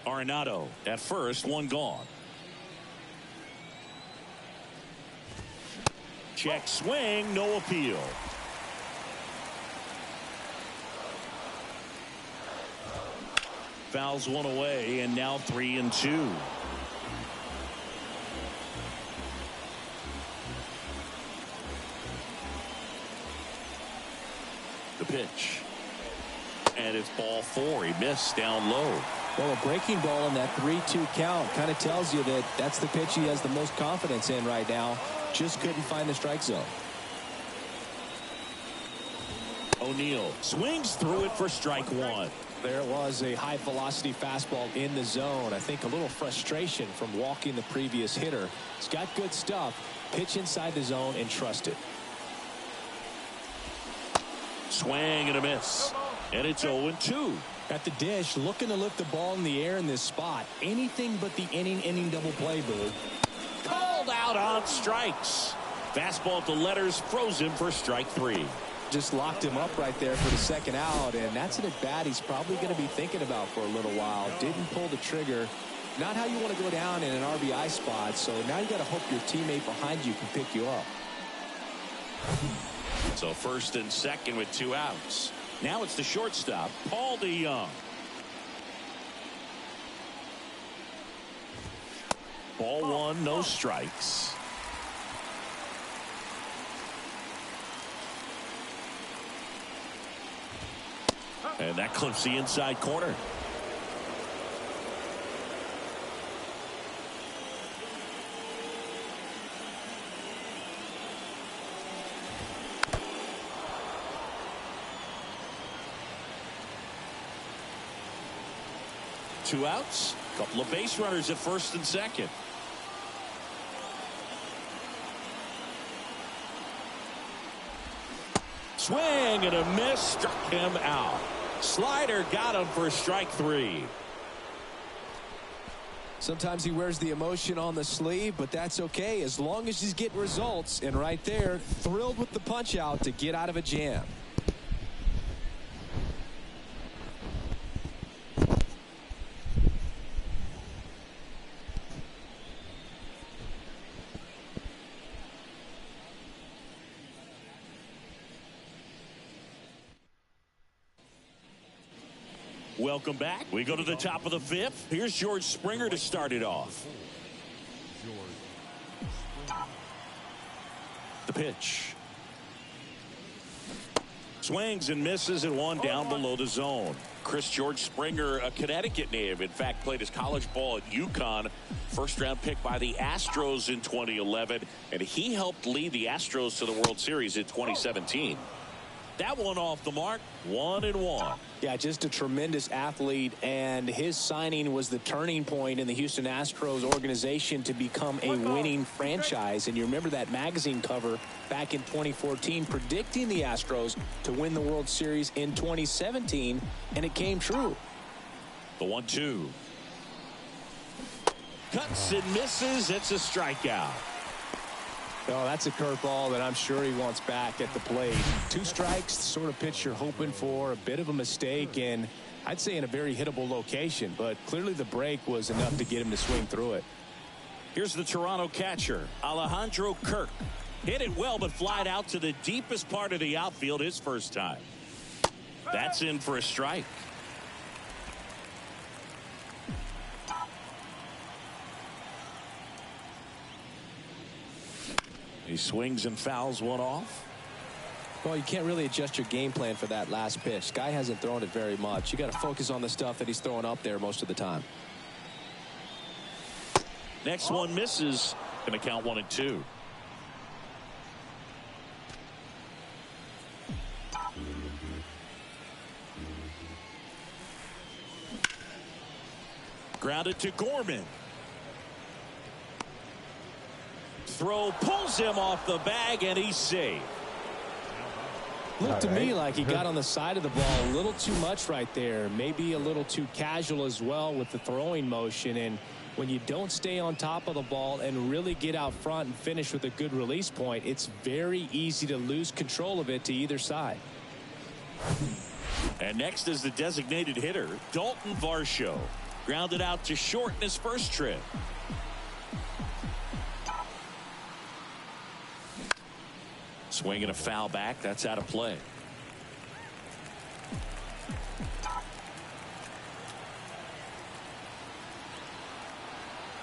Arenado at first, one gone. Check swing, no appeal. Fouls one away, and now 3-2. The pitch. And it's ball four. He missed down low. Well, a breaking ball in that 3-2 count kind of tells you that that's the pitch he has the most confidence in right now. Just couldn't find the strike zone. O'Neill swings through it for strike one. There was a high velocity fastball in the zone. I think a little frustration from walking the previous hitter. He's got good stuff. Pitch inside the zone and trust it. Swing and a miss. And it's 0-2. At the dish, looking to lift the ball in the air in this spot. Anything but the inning double play, Boo. Called out on strikes. Fastball to letters froze him for strike three. Just locked him up right there for the second out, and that's an at-bat he's probably going to be thinking about for a little while. Didn't pull the trigger. Not how you want to go down in an RBI spot, so now you got to hope your teammate behind you can pick you up. So first and second with two outs. Now it's the shortstop, Paul DeYoung. Ball one, no strikes. And that clips the inside corner. Two outs, couple of base runners at first and second. Swing and a miss, struck him out. Slider got him for strike three. Sometimes he wears the emotion on the sleeve, but that's okay as long as he's getting results. And right there, thrilled with the punch out to get out of a jam. Welcome back. We go to the top of the fifth. Here's George Springer to start it off. The pitch. Swings and misses and one down below the zone. Chris George Springer, a Connecticut native, in fact played his college ball at UConn. First round pick by the Astros in 2011, and he helped lead the Astros to the World Series in 2017. That one off the mark, 1-1. Yeah, just a tremendous athlete, and his signing was the turning point in the Houston Astros organization to become a winning franchise. And you remember that magazine cover back in 2014 predicting the Astros to win the World Series in 2017, and it came true. The 1-2. Cuts and misses. It's a strikeout. Oh, that's a curveball that I'm sure he wants back at the plate. 2 strikes, the sort of pitch you're hoping for. A bit of a mistake, and I'd say in a very hittable location, but clearly the break was enough to get him to swing through it. Here's the Toronto catcher, Alejandro Kirk. Hit it well, but flied out to the deepest part of the outfield his first time. That's in for a strike. He swings and fouls one off. Well, you can't really adjust your game plan for that last pitch. Guy hasn't thrown it very much. You got to focus on the stuff that he's throwing up there most of the time. Next one misses. Going to count 1-2. Grounded to Gorman. Throw pulls him off the bag, and he's safe. Looked to me like he got on the side of the ball a little too much right there. Maybe a little too casual as well with the throwing motion. And when you don't stay on top of the ball and really get out front and finish with a good release point, it's very easy to lose control of it to either side. And next is the designated hitter, Dalton Varsho. Grounded out to short in his first trip. Swinging a foul back. That's out of play.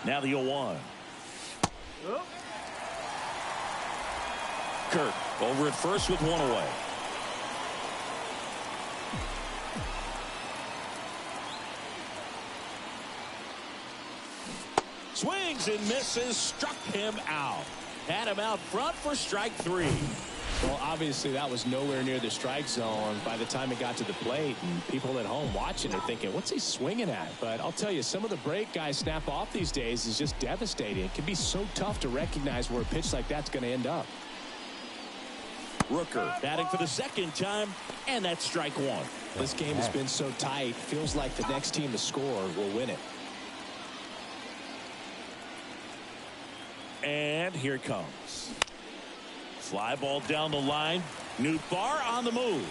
Now the 0-1. Kirk over at first with one away. Swings and misses. Struck him out. Had him out front for strike 3. Well, obviously that was nowhere near the strike zone by the time it got to the plate, and people at home watching are thinking, what's he swinging at? But I'll tell you, some of the break guys snap off these days is just devastating. It can be so tough to recognize where a pitch like that's going to end up. Rooker batting for the second time, and that's strike 1. This game has been so tight, feels like the next team to score will win it. And here it comes. Fly ball down the line. Nootbaar on the move.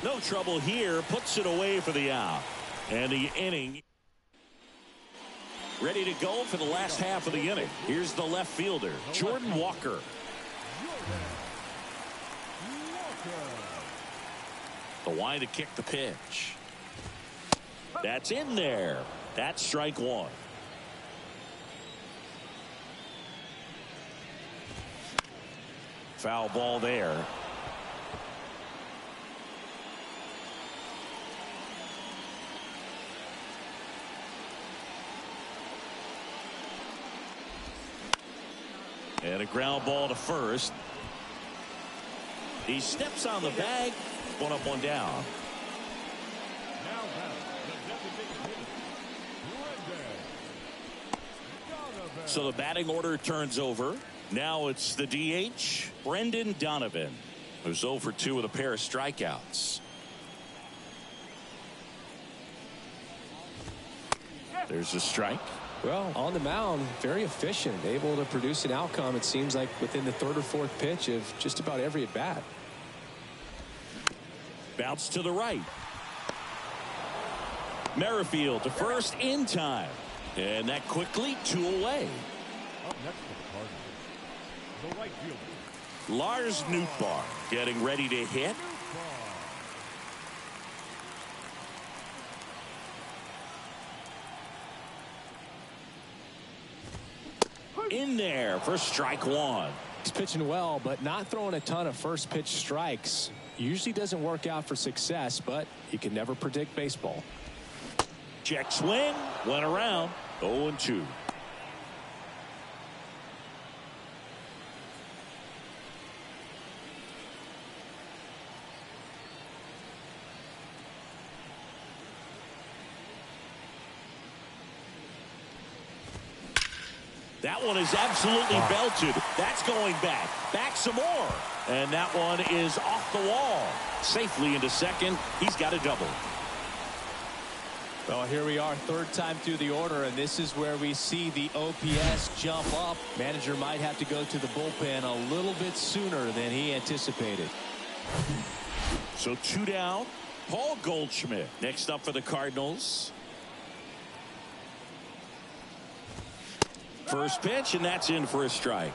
No trouble here. Puts it away for the out. And the inning ready to go for the last half of the inning. Here's the left fielder, Jordan Walker. The line to kick the pitch. That's in there. That's strike 1. Foul ball there. And a ground ball to first. He steps on the bag. One up, one down. So the batting order turns over. Now it's the DH, Brendan Donovan, who's 0 for 2 with a pair of strikeouts. There's a strike. Well, on the mound, very efficient, able to produce an outcome, it seems like, within the 3rd or 4th pitch of just about every at bat. Bounce to the right. Merrifield to first in time. And that quickly 2 away. Up next for the Cardinals, the right fielder, Lars Nootbaar getting ready to hit. In there for strike 1. He's pitching well, but not throwing a ton of first pitch strikes. Usually doesn't work out for success, but you can never predict baseball. Check swing. Went around. 0-2. That one is absolutely belted. That's going back. Back some more. And that one is off the wall. Safely into second. He's got a double. Well, here we are, third time through the order, and this is where we see the OPS jump up. Manager might have to go to the bullpen a little bit sooner than he anticipated. So 2 down. Paul Goldschmidt next up for the Cardinals. First pitch, and that's in for a strike.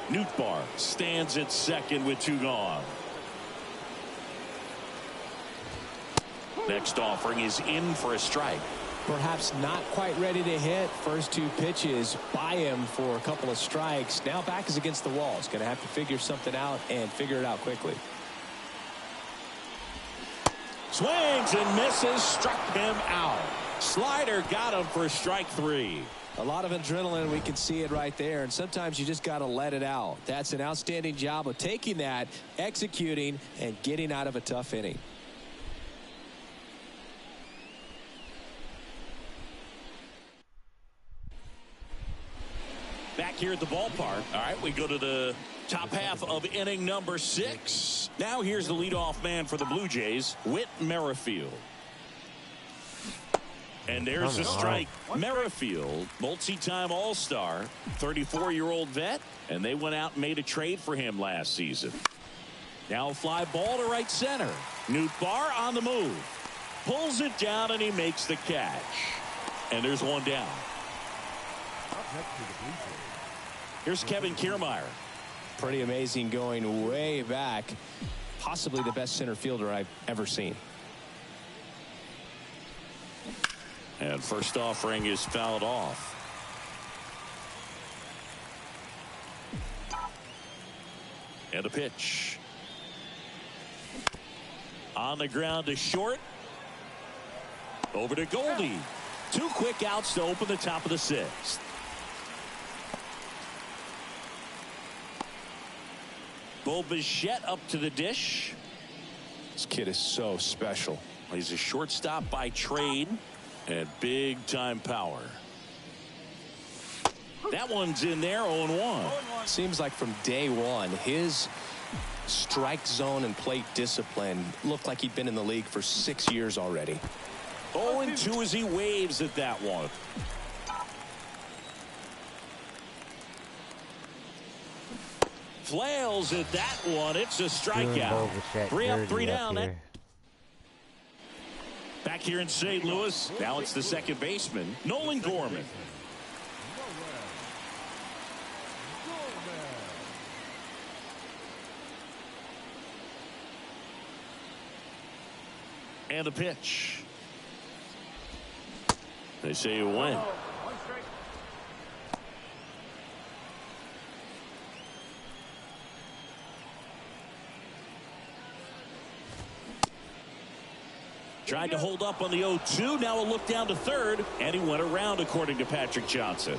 Nootbaar stands at second with 2 gone. Next offering is in for a strike. Perhaps not quite ready to hit. First 2 pitches by him for a couple of strikes. Now back is against the wall. He's going to have to figure something out and figure it out quickly. Swings and misses. Struck him out. Slider got him for strike 3. A lot of adrenaline, we can see it right there, and sometimes you just got to let it out. That's an outstanding job of taking that, executing, and getting out of a tough inning. Back here at the ballpark. All right, we go to the top half of inning number 6. Now here's the leadoff man for the Blue Jays, Whit Merrifield. And there's a strike. Merrifield, multi-time All-Star, 34-year-old vet, and they went out and made a trade for him last season. Now a fly ball to right center. Nootbaar on the move. Pulls it down, and he makes the catch. And there's one down. Here's Kevin Kiermaier. Pretty amazing, going way back. Possibly the best center fielder I've ever seen. And first offering is fouled off. And a pitch. On the ground to short. Over to Goldie. 2 quick outs to open the top of the 6th. Bo Bichette up to the dish. This kid is so special. He's a shortstop by trade. And big-time power. That one's in there, 0-1. Seems like from day one, his strike zone and plate discipline looked like he'd been in the league for 6 years already. 0-2 as he waves at that one. Flails at that one. It's a strikeout. 3 up, 3 down. Back here in St. Louis, now it's the second baseman, Nolan Gorman. And the pitch. They say you win. Tried to hold up on the 0-2. Now a look down to third, and he went around, according to Patrick Johnson.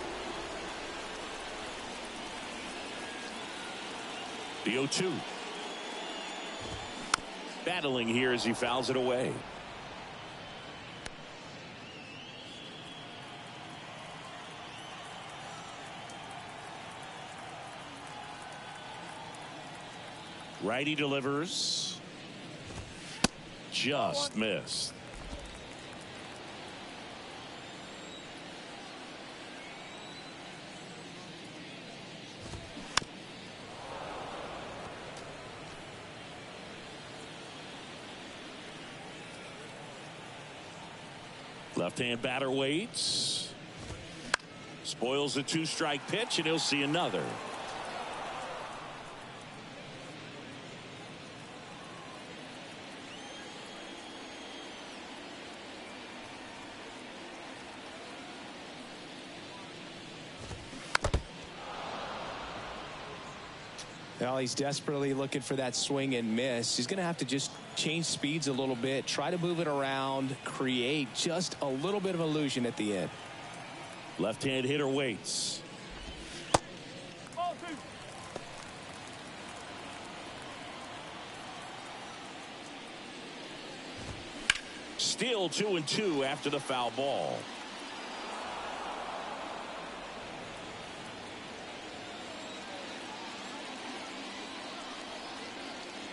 The 0-2. Battling here as he fouls it away. Righty delivers. Just missed. Left-hand batter waits. Spoils a 2-strike pitch, and he'll see another. Well, he's desperately looking for that swing and miss. He's going to have to just change speeds a little bit, try to move it around, create just a little bit of illusion at the end. Left-hand hitter waits. Ball two. Still 2-2 after the foul ball.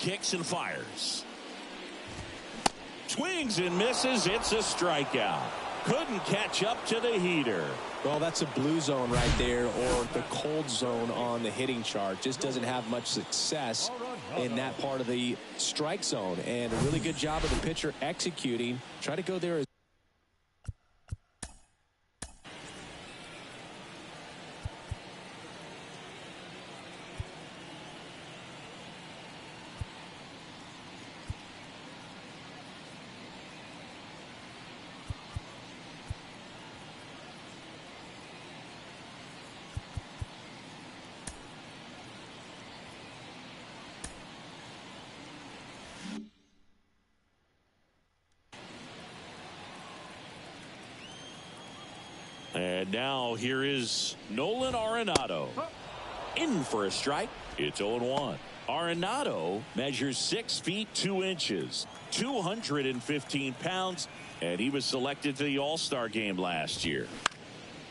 Kicks and fires. Swings and misses. It's a strikeout. Couldn't catch up to the heater. Well, that's a blue zone right there, or the cold zone on the hitting chart. Just doesn't have much success in that part of the strike zone. And a really good job of the pitcher executing. Try to go there as And now here is Nolan Arenado. In for a strike. It's 0-1. Arenado measures 6 feet 2 inches, 215 pounds, and he was selected to the All-Star game last year.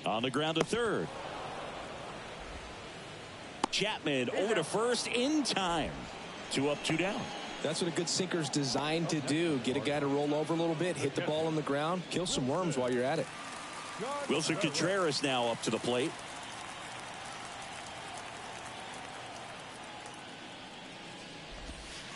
On the ground to third. Chapman over to first in time. 2 up, 2 down. that's what a good sinker's designed to do. Get a guy to roll over a little bit, hit the ball on the ground, kill some worms while you're at it. Wilson Contreras now up to the plate.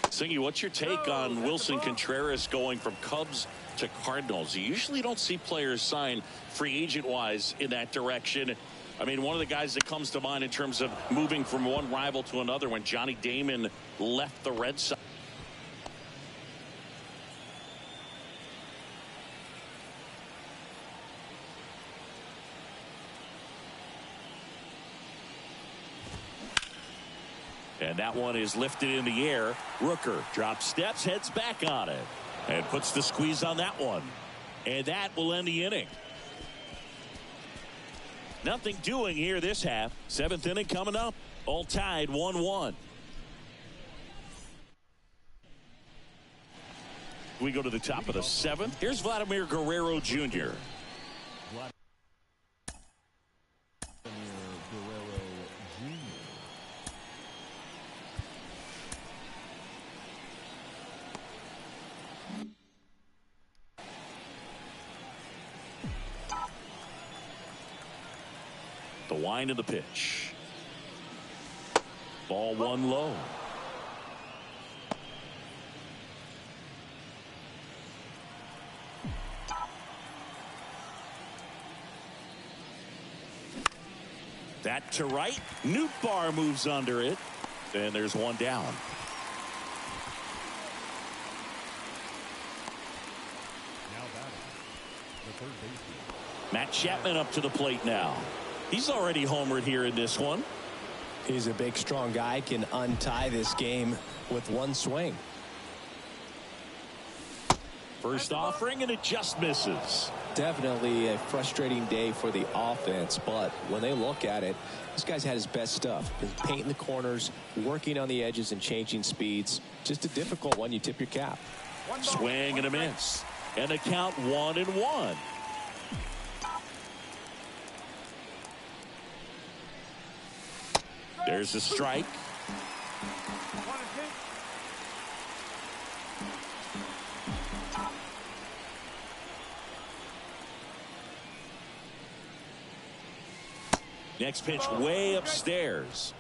Singy, what's your take on Wilson Contreras going from Cubs to Cardinals? You usually don't see players sign free agent-wise in that direction. I mean, one of the guys that comes to mind in terms of moving from one rival to another when Johnny Damon left the Red Sox. And that one is lifted in the air. Rooker drops steps, heads back on it, and puts the squeeze on that one. And that will end the inning. Nothing doing here this half. 7th inning coming up. All tied 1-1. We go to the top of the 7th. Here's Vladimir Guerrero Jr. The wind of the pitch. Ball 1 low. That to right. Nootbaar moves under it. And there's 1 down. Now batting, the third baseman. Matt Chapman up to the plate now. He's already homered here in this one. He's a big, strong guy, can untie this game with 1 swing. First offering, and it just misses. Definitely a frustrating day for the offense, but when they look at it, this guy's had his best stuff. He's painting the corners, working on the edges, and changing speeds. Just a difficult one. You tip your cap. Swing and a miss. And the count 1-1. There's a strike. 1-2. Next pitch way upstairs.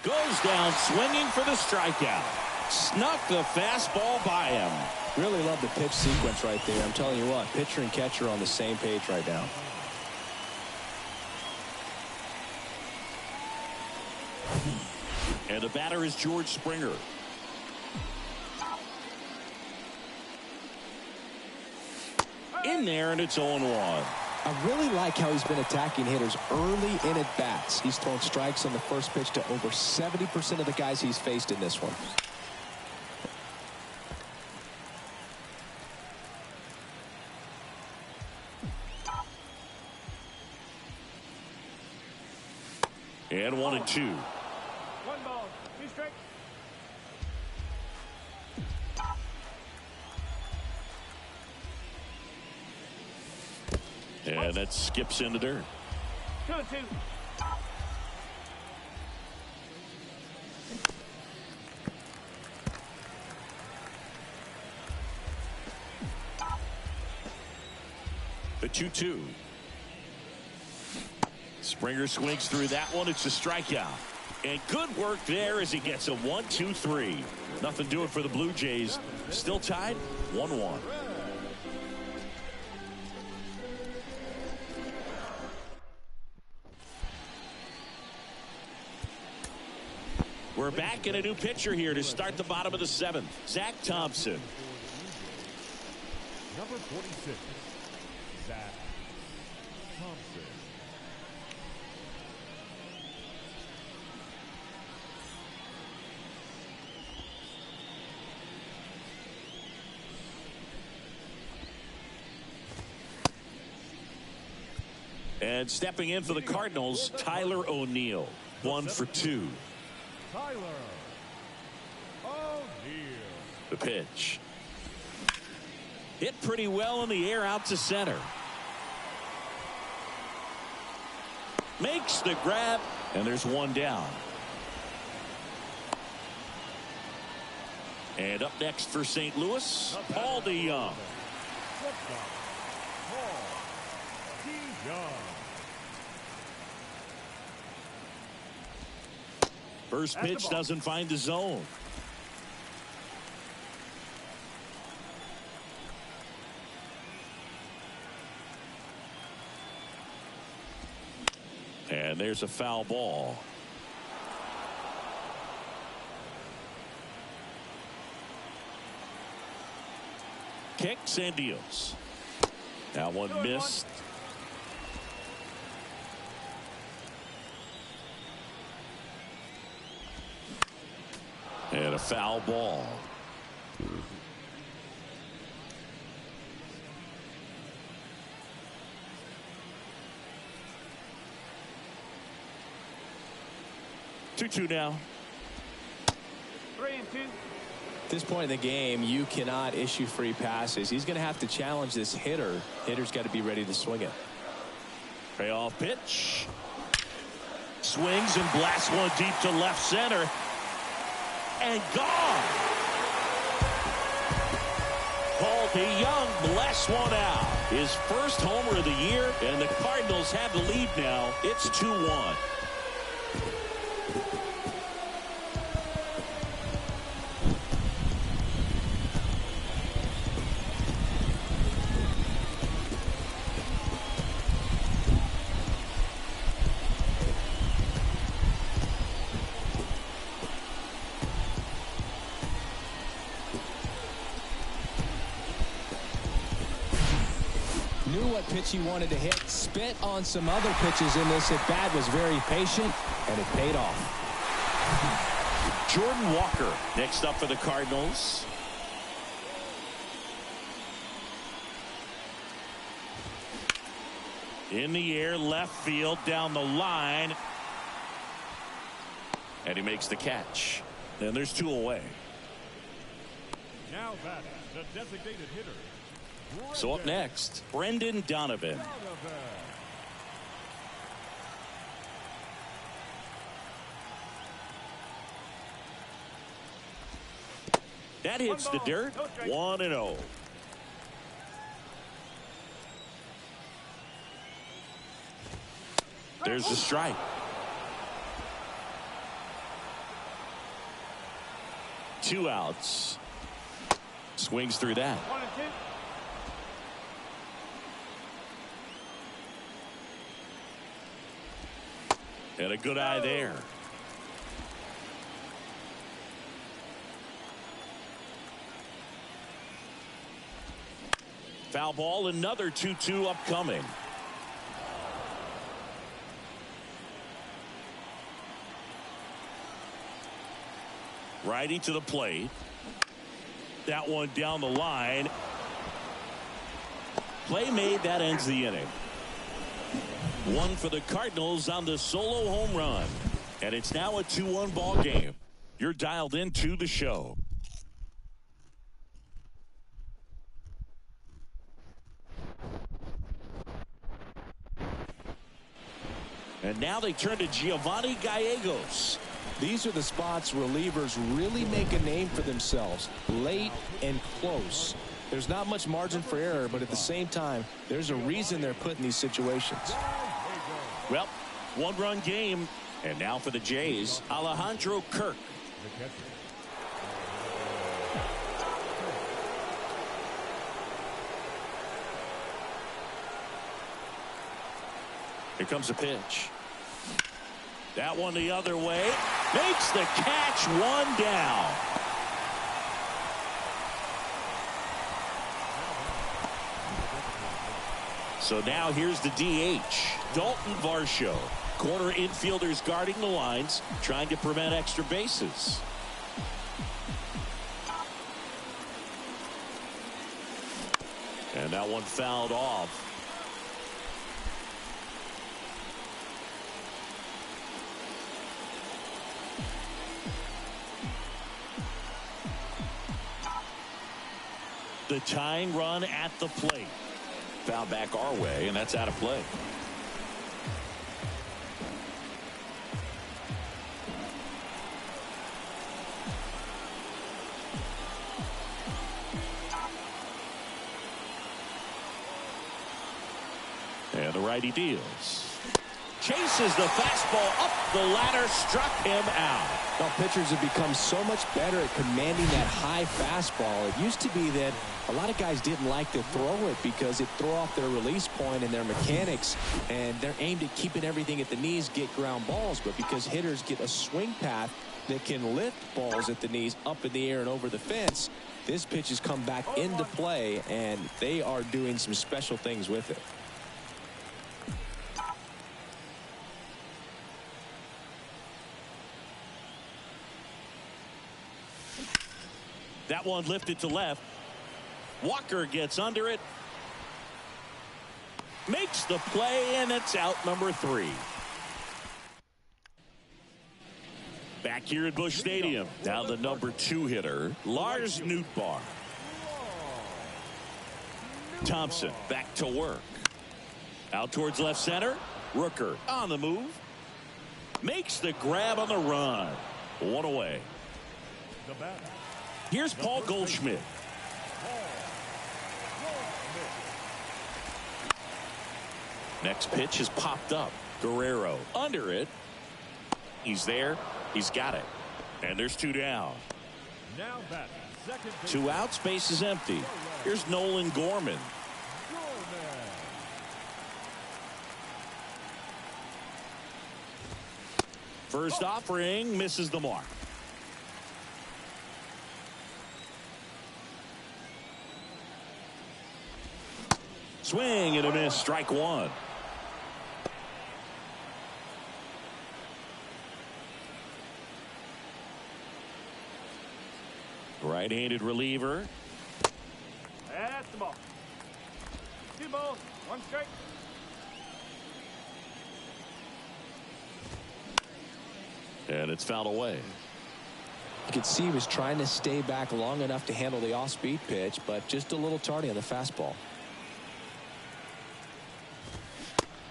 Goes down swinging for the strikeout. Snuck the fastball by him. Really love the pitch sequence right there. I'm telling you what, pitcher and catcher on the same page right now. And the batter is George Springer. In there, and it's 0-1. I really like how he's been attacking hitters early in at bats. He's thrown strikes on the first pitch to over 70% of the guys he's faced in this one. And 1-2. One ball. Two strikes. And that skips into dirt. 2-2. The 2-2. Springer swings through that one. It's a strikeout. And good work there as he gets a 1-2-3. Nothing doing for the Blue Jays. Still tied 1-1. We're back in a new pitcher here to start the bottom of the 7th. Zach Thompson. Number 46, Zach Thompson. And stepping in for the Cardinals, Tyler O'Neill. 1 for 2. Tyler O'Neill. The pitch. Hit pretty well in the air out to center. Makes the grab, and there's one down. And up next for St. Louis, Paul DeYoung. Paul DeYoung. First pitch doesn't find the zone. And there's a foul ball. Kicks and deals. That one missed. And a foul ball. Two now. 3-2. At this point in the game, you cannot issue free passes. He's going to have to challenge this hitter. Hitter's got to be ready to swing it. Payoff pitch. Swings and blasts one deep to left center. And gone. Paul DeYoung blasts one out. His first homer of the year, and the Cardinals have the lead now. It's 2-1. Pitch he wanted to hit, spit on some other pitches in this at bat, was very patient, and it paid off. Jordan Walker next up for the Cardinals. In the air, left field, down the line. And he makes the catch. And there's 2 away. Now batting, the designated hitter. So up next, Brendan Donovan. That hits the dirt. 1-0. There's the strike. Two outs. Swings through that. 1-2. And a good eye there. Foul ball, another 2-2 upcoming. Righty to the plate. That one down the line. Play made. That ends the inning. One for the Cardinals on the solo home run. And it's now a 2-1 ball game. You're dialed into the show. And now they turn to Giovanni Gallegos. These are the spots relievers really make a name for themselves. Late and close. There's not much margin for error, but at the same time, there's a reason they're put in these situations. Well, one-run game. And now for the Jays, Alejandro Kirk. The catcher. Here comes a pitch. That one the other way. Makes the catch, one down. So now here's the DH, Dalton Varsho. Corner infielders guarding the lines, trying to prevent extra bases. And that one fouled off. The tying run at the plate. Foul back our way, and that's out of play. And the righty deals. Chases the fastball up the ladder, struck him out. Now pitchers have become so much better at commanding that high fastball. It used to be that a lot of guys didn't like to throw it because it threw off their release point and their mechanics, and they're aimed at keeping everything at the knees, get ground balls. But because hitters get a swing path that can lift balls at the knees up in the air and over the fence, this pitch has come back into play, and they are doing some special things with it. That one lifted to left. Walker gets under it. Makes the play, and it's out number 3. Back here at Busch Stadium. Now the number 2 hitter, Lars Nootbaar. Thompson back to work. Out towards left center. Rooker on the move. Makes the grab on the run. One away. The batter. Here's Paul Goldschmidt. Next pitch is popped up. Guerrero under it. He's there. He's got it. And there's 2 down. Now batting, second base. 2 out. Space is empty. Here's Nolan Gorman. First offering misses the mark. Swing and a miss, strike 1. Right-handed reliever. That's the ball. 2 balls, 1 strike. And it's fouled away. You could see he was trying to stay back long enough to handle the off-speed pitch, but just a little tardy on the fastball.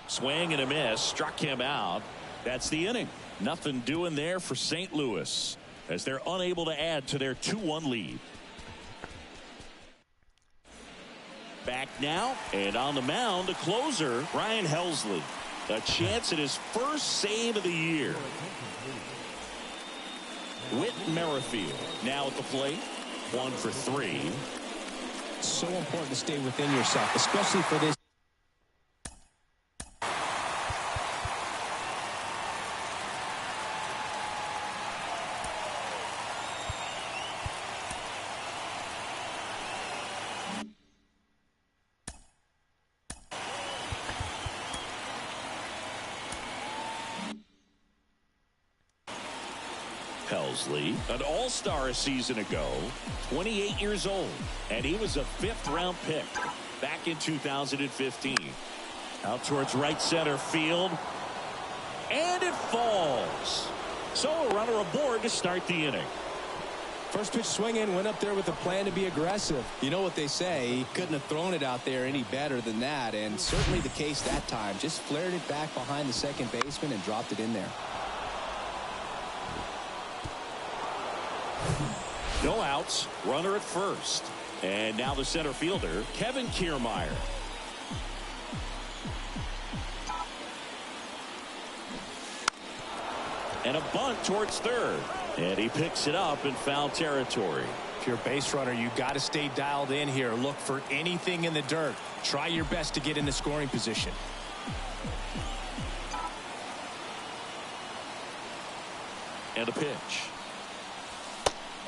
Swing and a miss, struck him out. That's the inning. Nothing doing there for St. Louis as they're unable to add to their 2-1 lead. Back now, and on the mound, the closer, Ryan Helsley. A chance at his first save of the year. Whit Merrifield now at the plate. 1 for 3. So important to stay within yourself, especially for this. Owsley, an all-star a season ago, 28 years old, and he was a 5th-round pick back in 2015. Out towards right center field, and it falls. So a runner aboard to start the inning. First pitch swinging, went up there with a plan to be aggressive. You know what they say, he couldn't have thrown it out there any better than that, and certainly the case that time. Just flared it back behind the second baseman and dropped it in there. No outs, runner at first. And now the center fielder, Kevin Kiermaier. And a bunt towards third. And he picks it up in foul territory. If you're a base runner, you got to stay dialed in here. Look for anything in the dirt. Try your best to get into scoring position. And a pitch.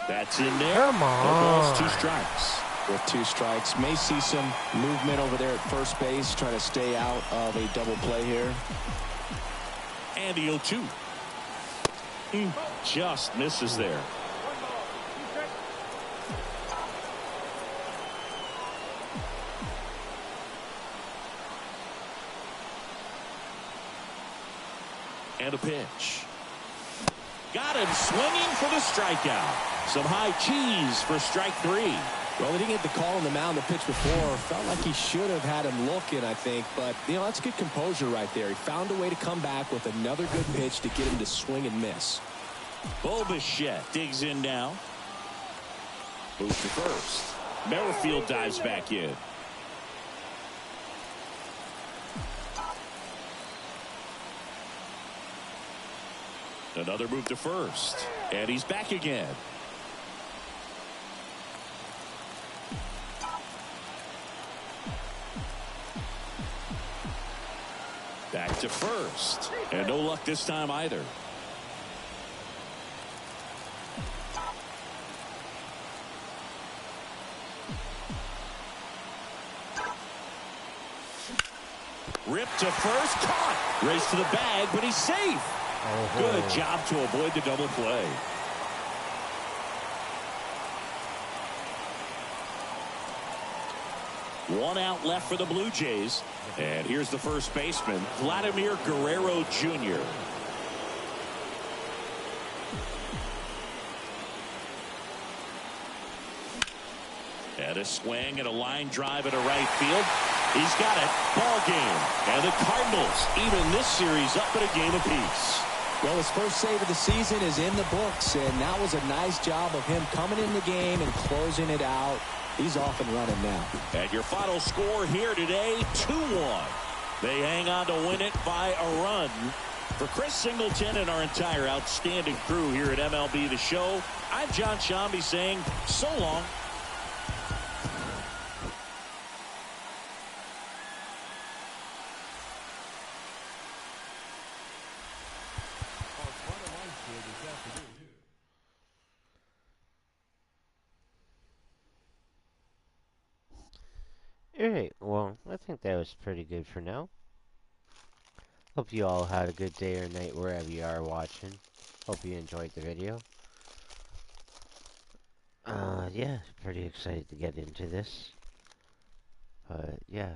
That's in there. Come on. No balls, 2 strikes. With 2 strikes, may see some movement over there at first base, trying to stay out of a double play here. And the 0-2. Just misses there. And a pitch. Got him swinging for the strikeout. Some high cheese for strike 3. Well, he didn't get the call on the mound the pitch before. Felt like he should have had him looking, I think. But, you know, that's good composure right there. He found a way to come back with another good pitch to get him to swing and miss. Bo Bichette digs in now. Moves to first. Merrifield dives back in. Another move to first. And he's back again. Back to first. And no luck this time either. Ripped to first. Caught. Race to the bag, but he's safe. Good job to avoid the double play. One out left for the Blue Jays. And here's the first baseman, Vladimir Guerrero Jr. And a swing and a line drive into right field. He's got it. Ball game. And the Cardinals even this series up at a game apiece. Well, his first save of the season is in the books, and that was a nice job of him coming in the game and closing it out. He's off and running now. And your final score here today, 2-1. They hang on to win it by a run. For Chris Singleton and our entire outstanding crew here at MLB The Show, I'm John Shambi saying so long. Alright, well, I think that was pretty good for now. Hope you all had a good day or night wherever you are watching. Hope you enjoyed the video. Yeah, pretty excited to get into this. Yeah,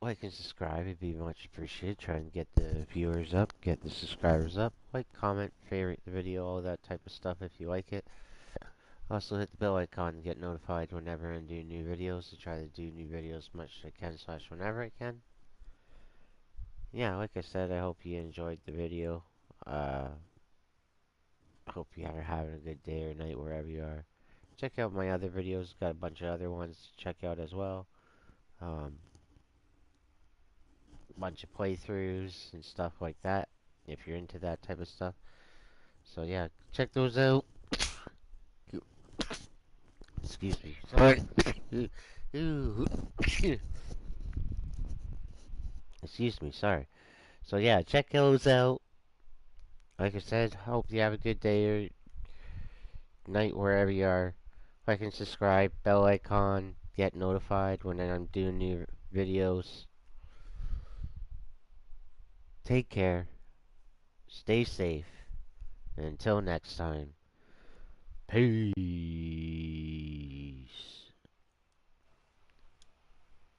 like and subscribe, it'd be much appreciated. Try and get the viewers up, get the subscribers up. Like, comment, favorite the video, all that type of stuff if you like it. Also hit the bell icon to get notified whenever I do new videos. To try to do new videos as much as I can / whenever I can. Yeah, like I said, I hope you enjoyed the video. I hope you are having a good day or night wherever you are. Check out my other videos. Got a bunch of other ones to check out as well. Bunch of playthroughs and stuff like that, if you're into that type of stuff. So yeah, check those out. Excuse me. Sorry. Excuse me, sorry. So yeah, check those out. Like I said, hope you have a good day or night wherever you are. Like and subscribe, bell icon, get notified when I'm doing new videos. Take care. Stay safe. And until next time, peace.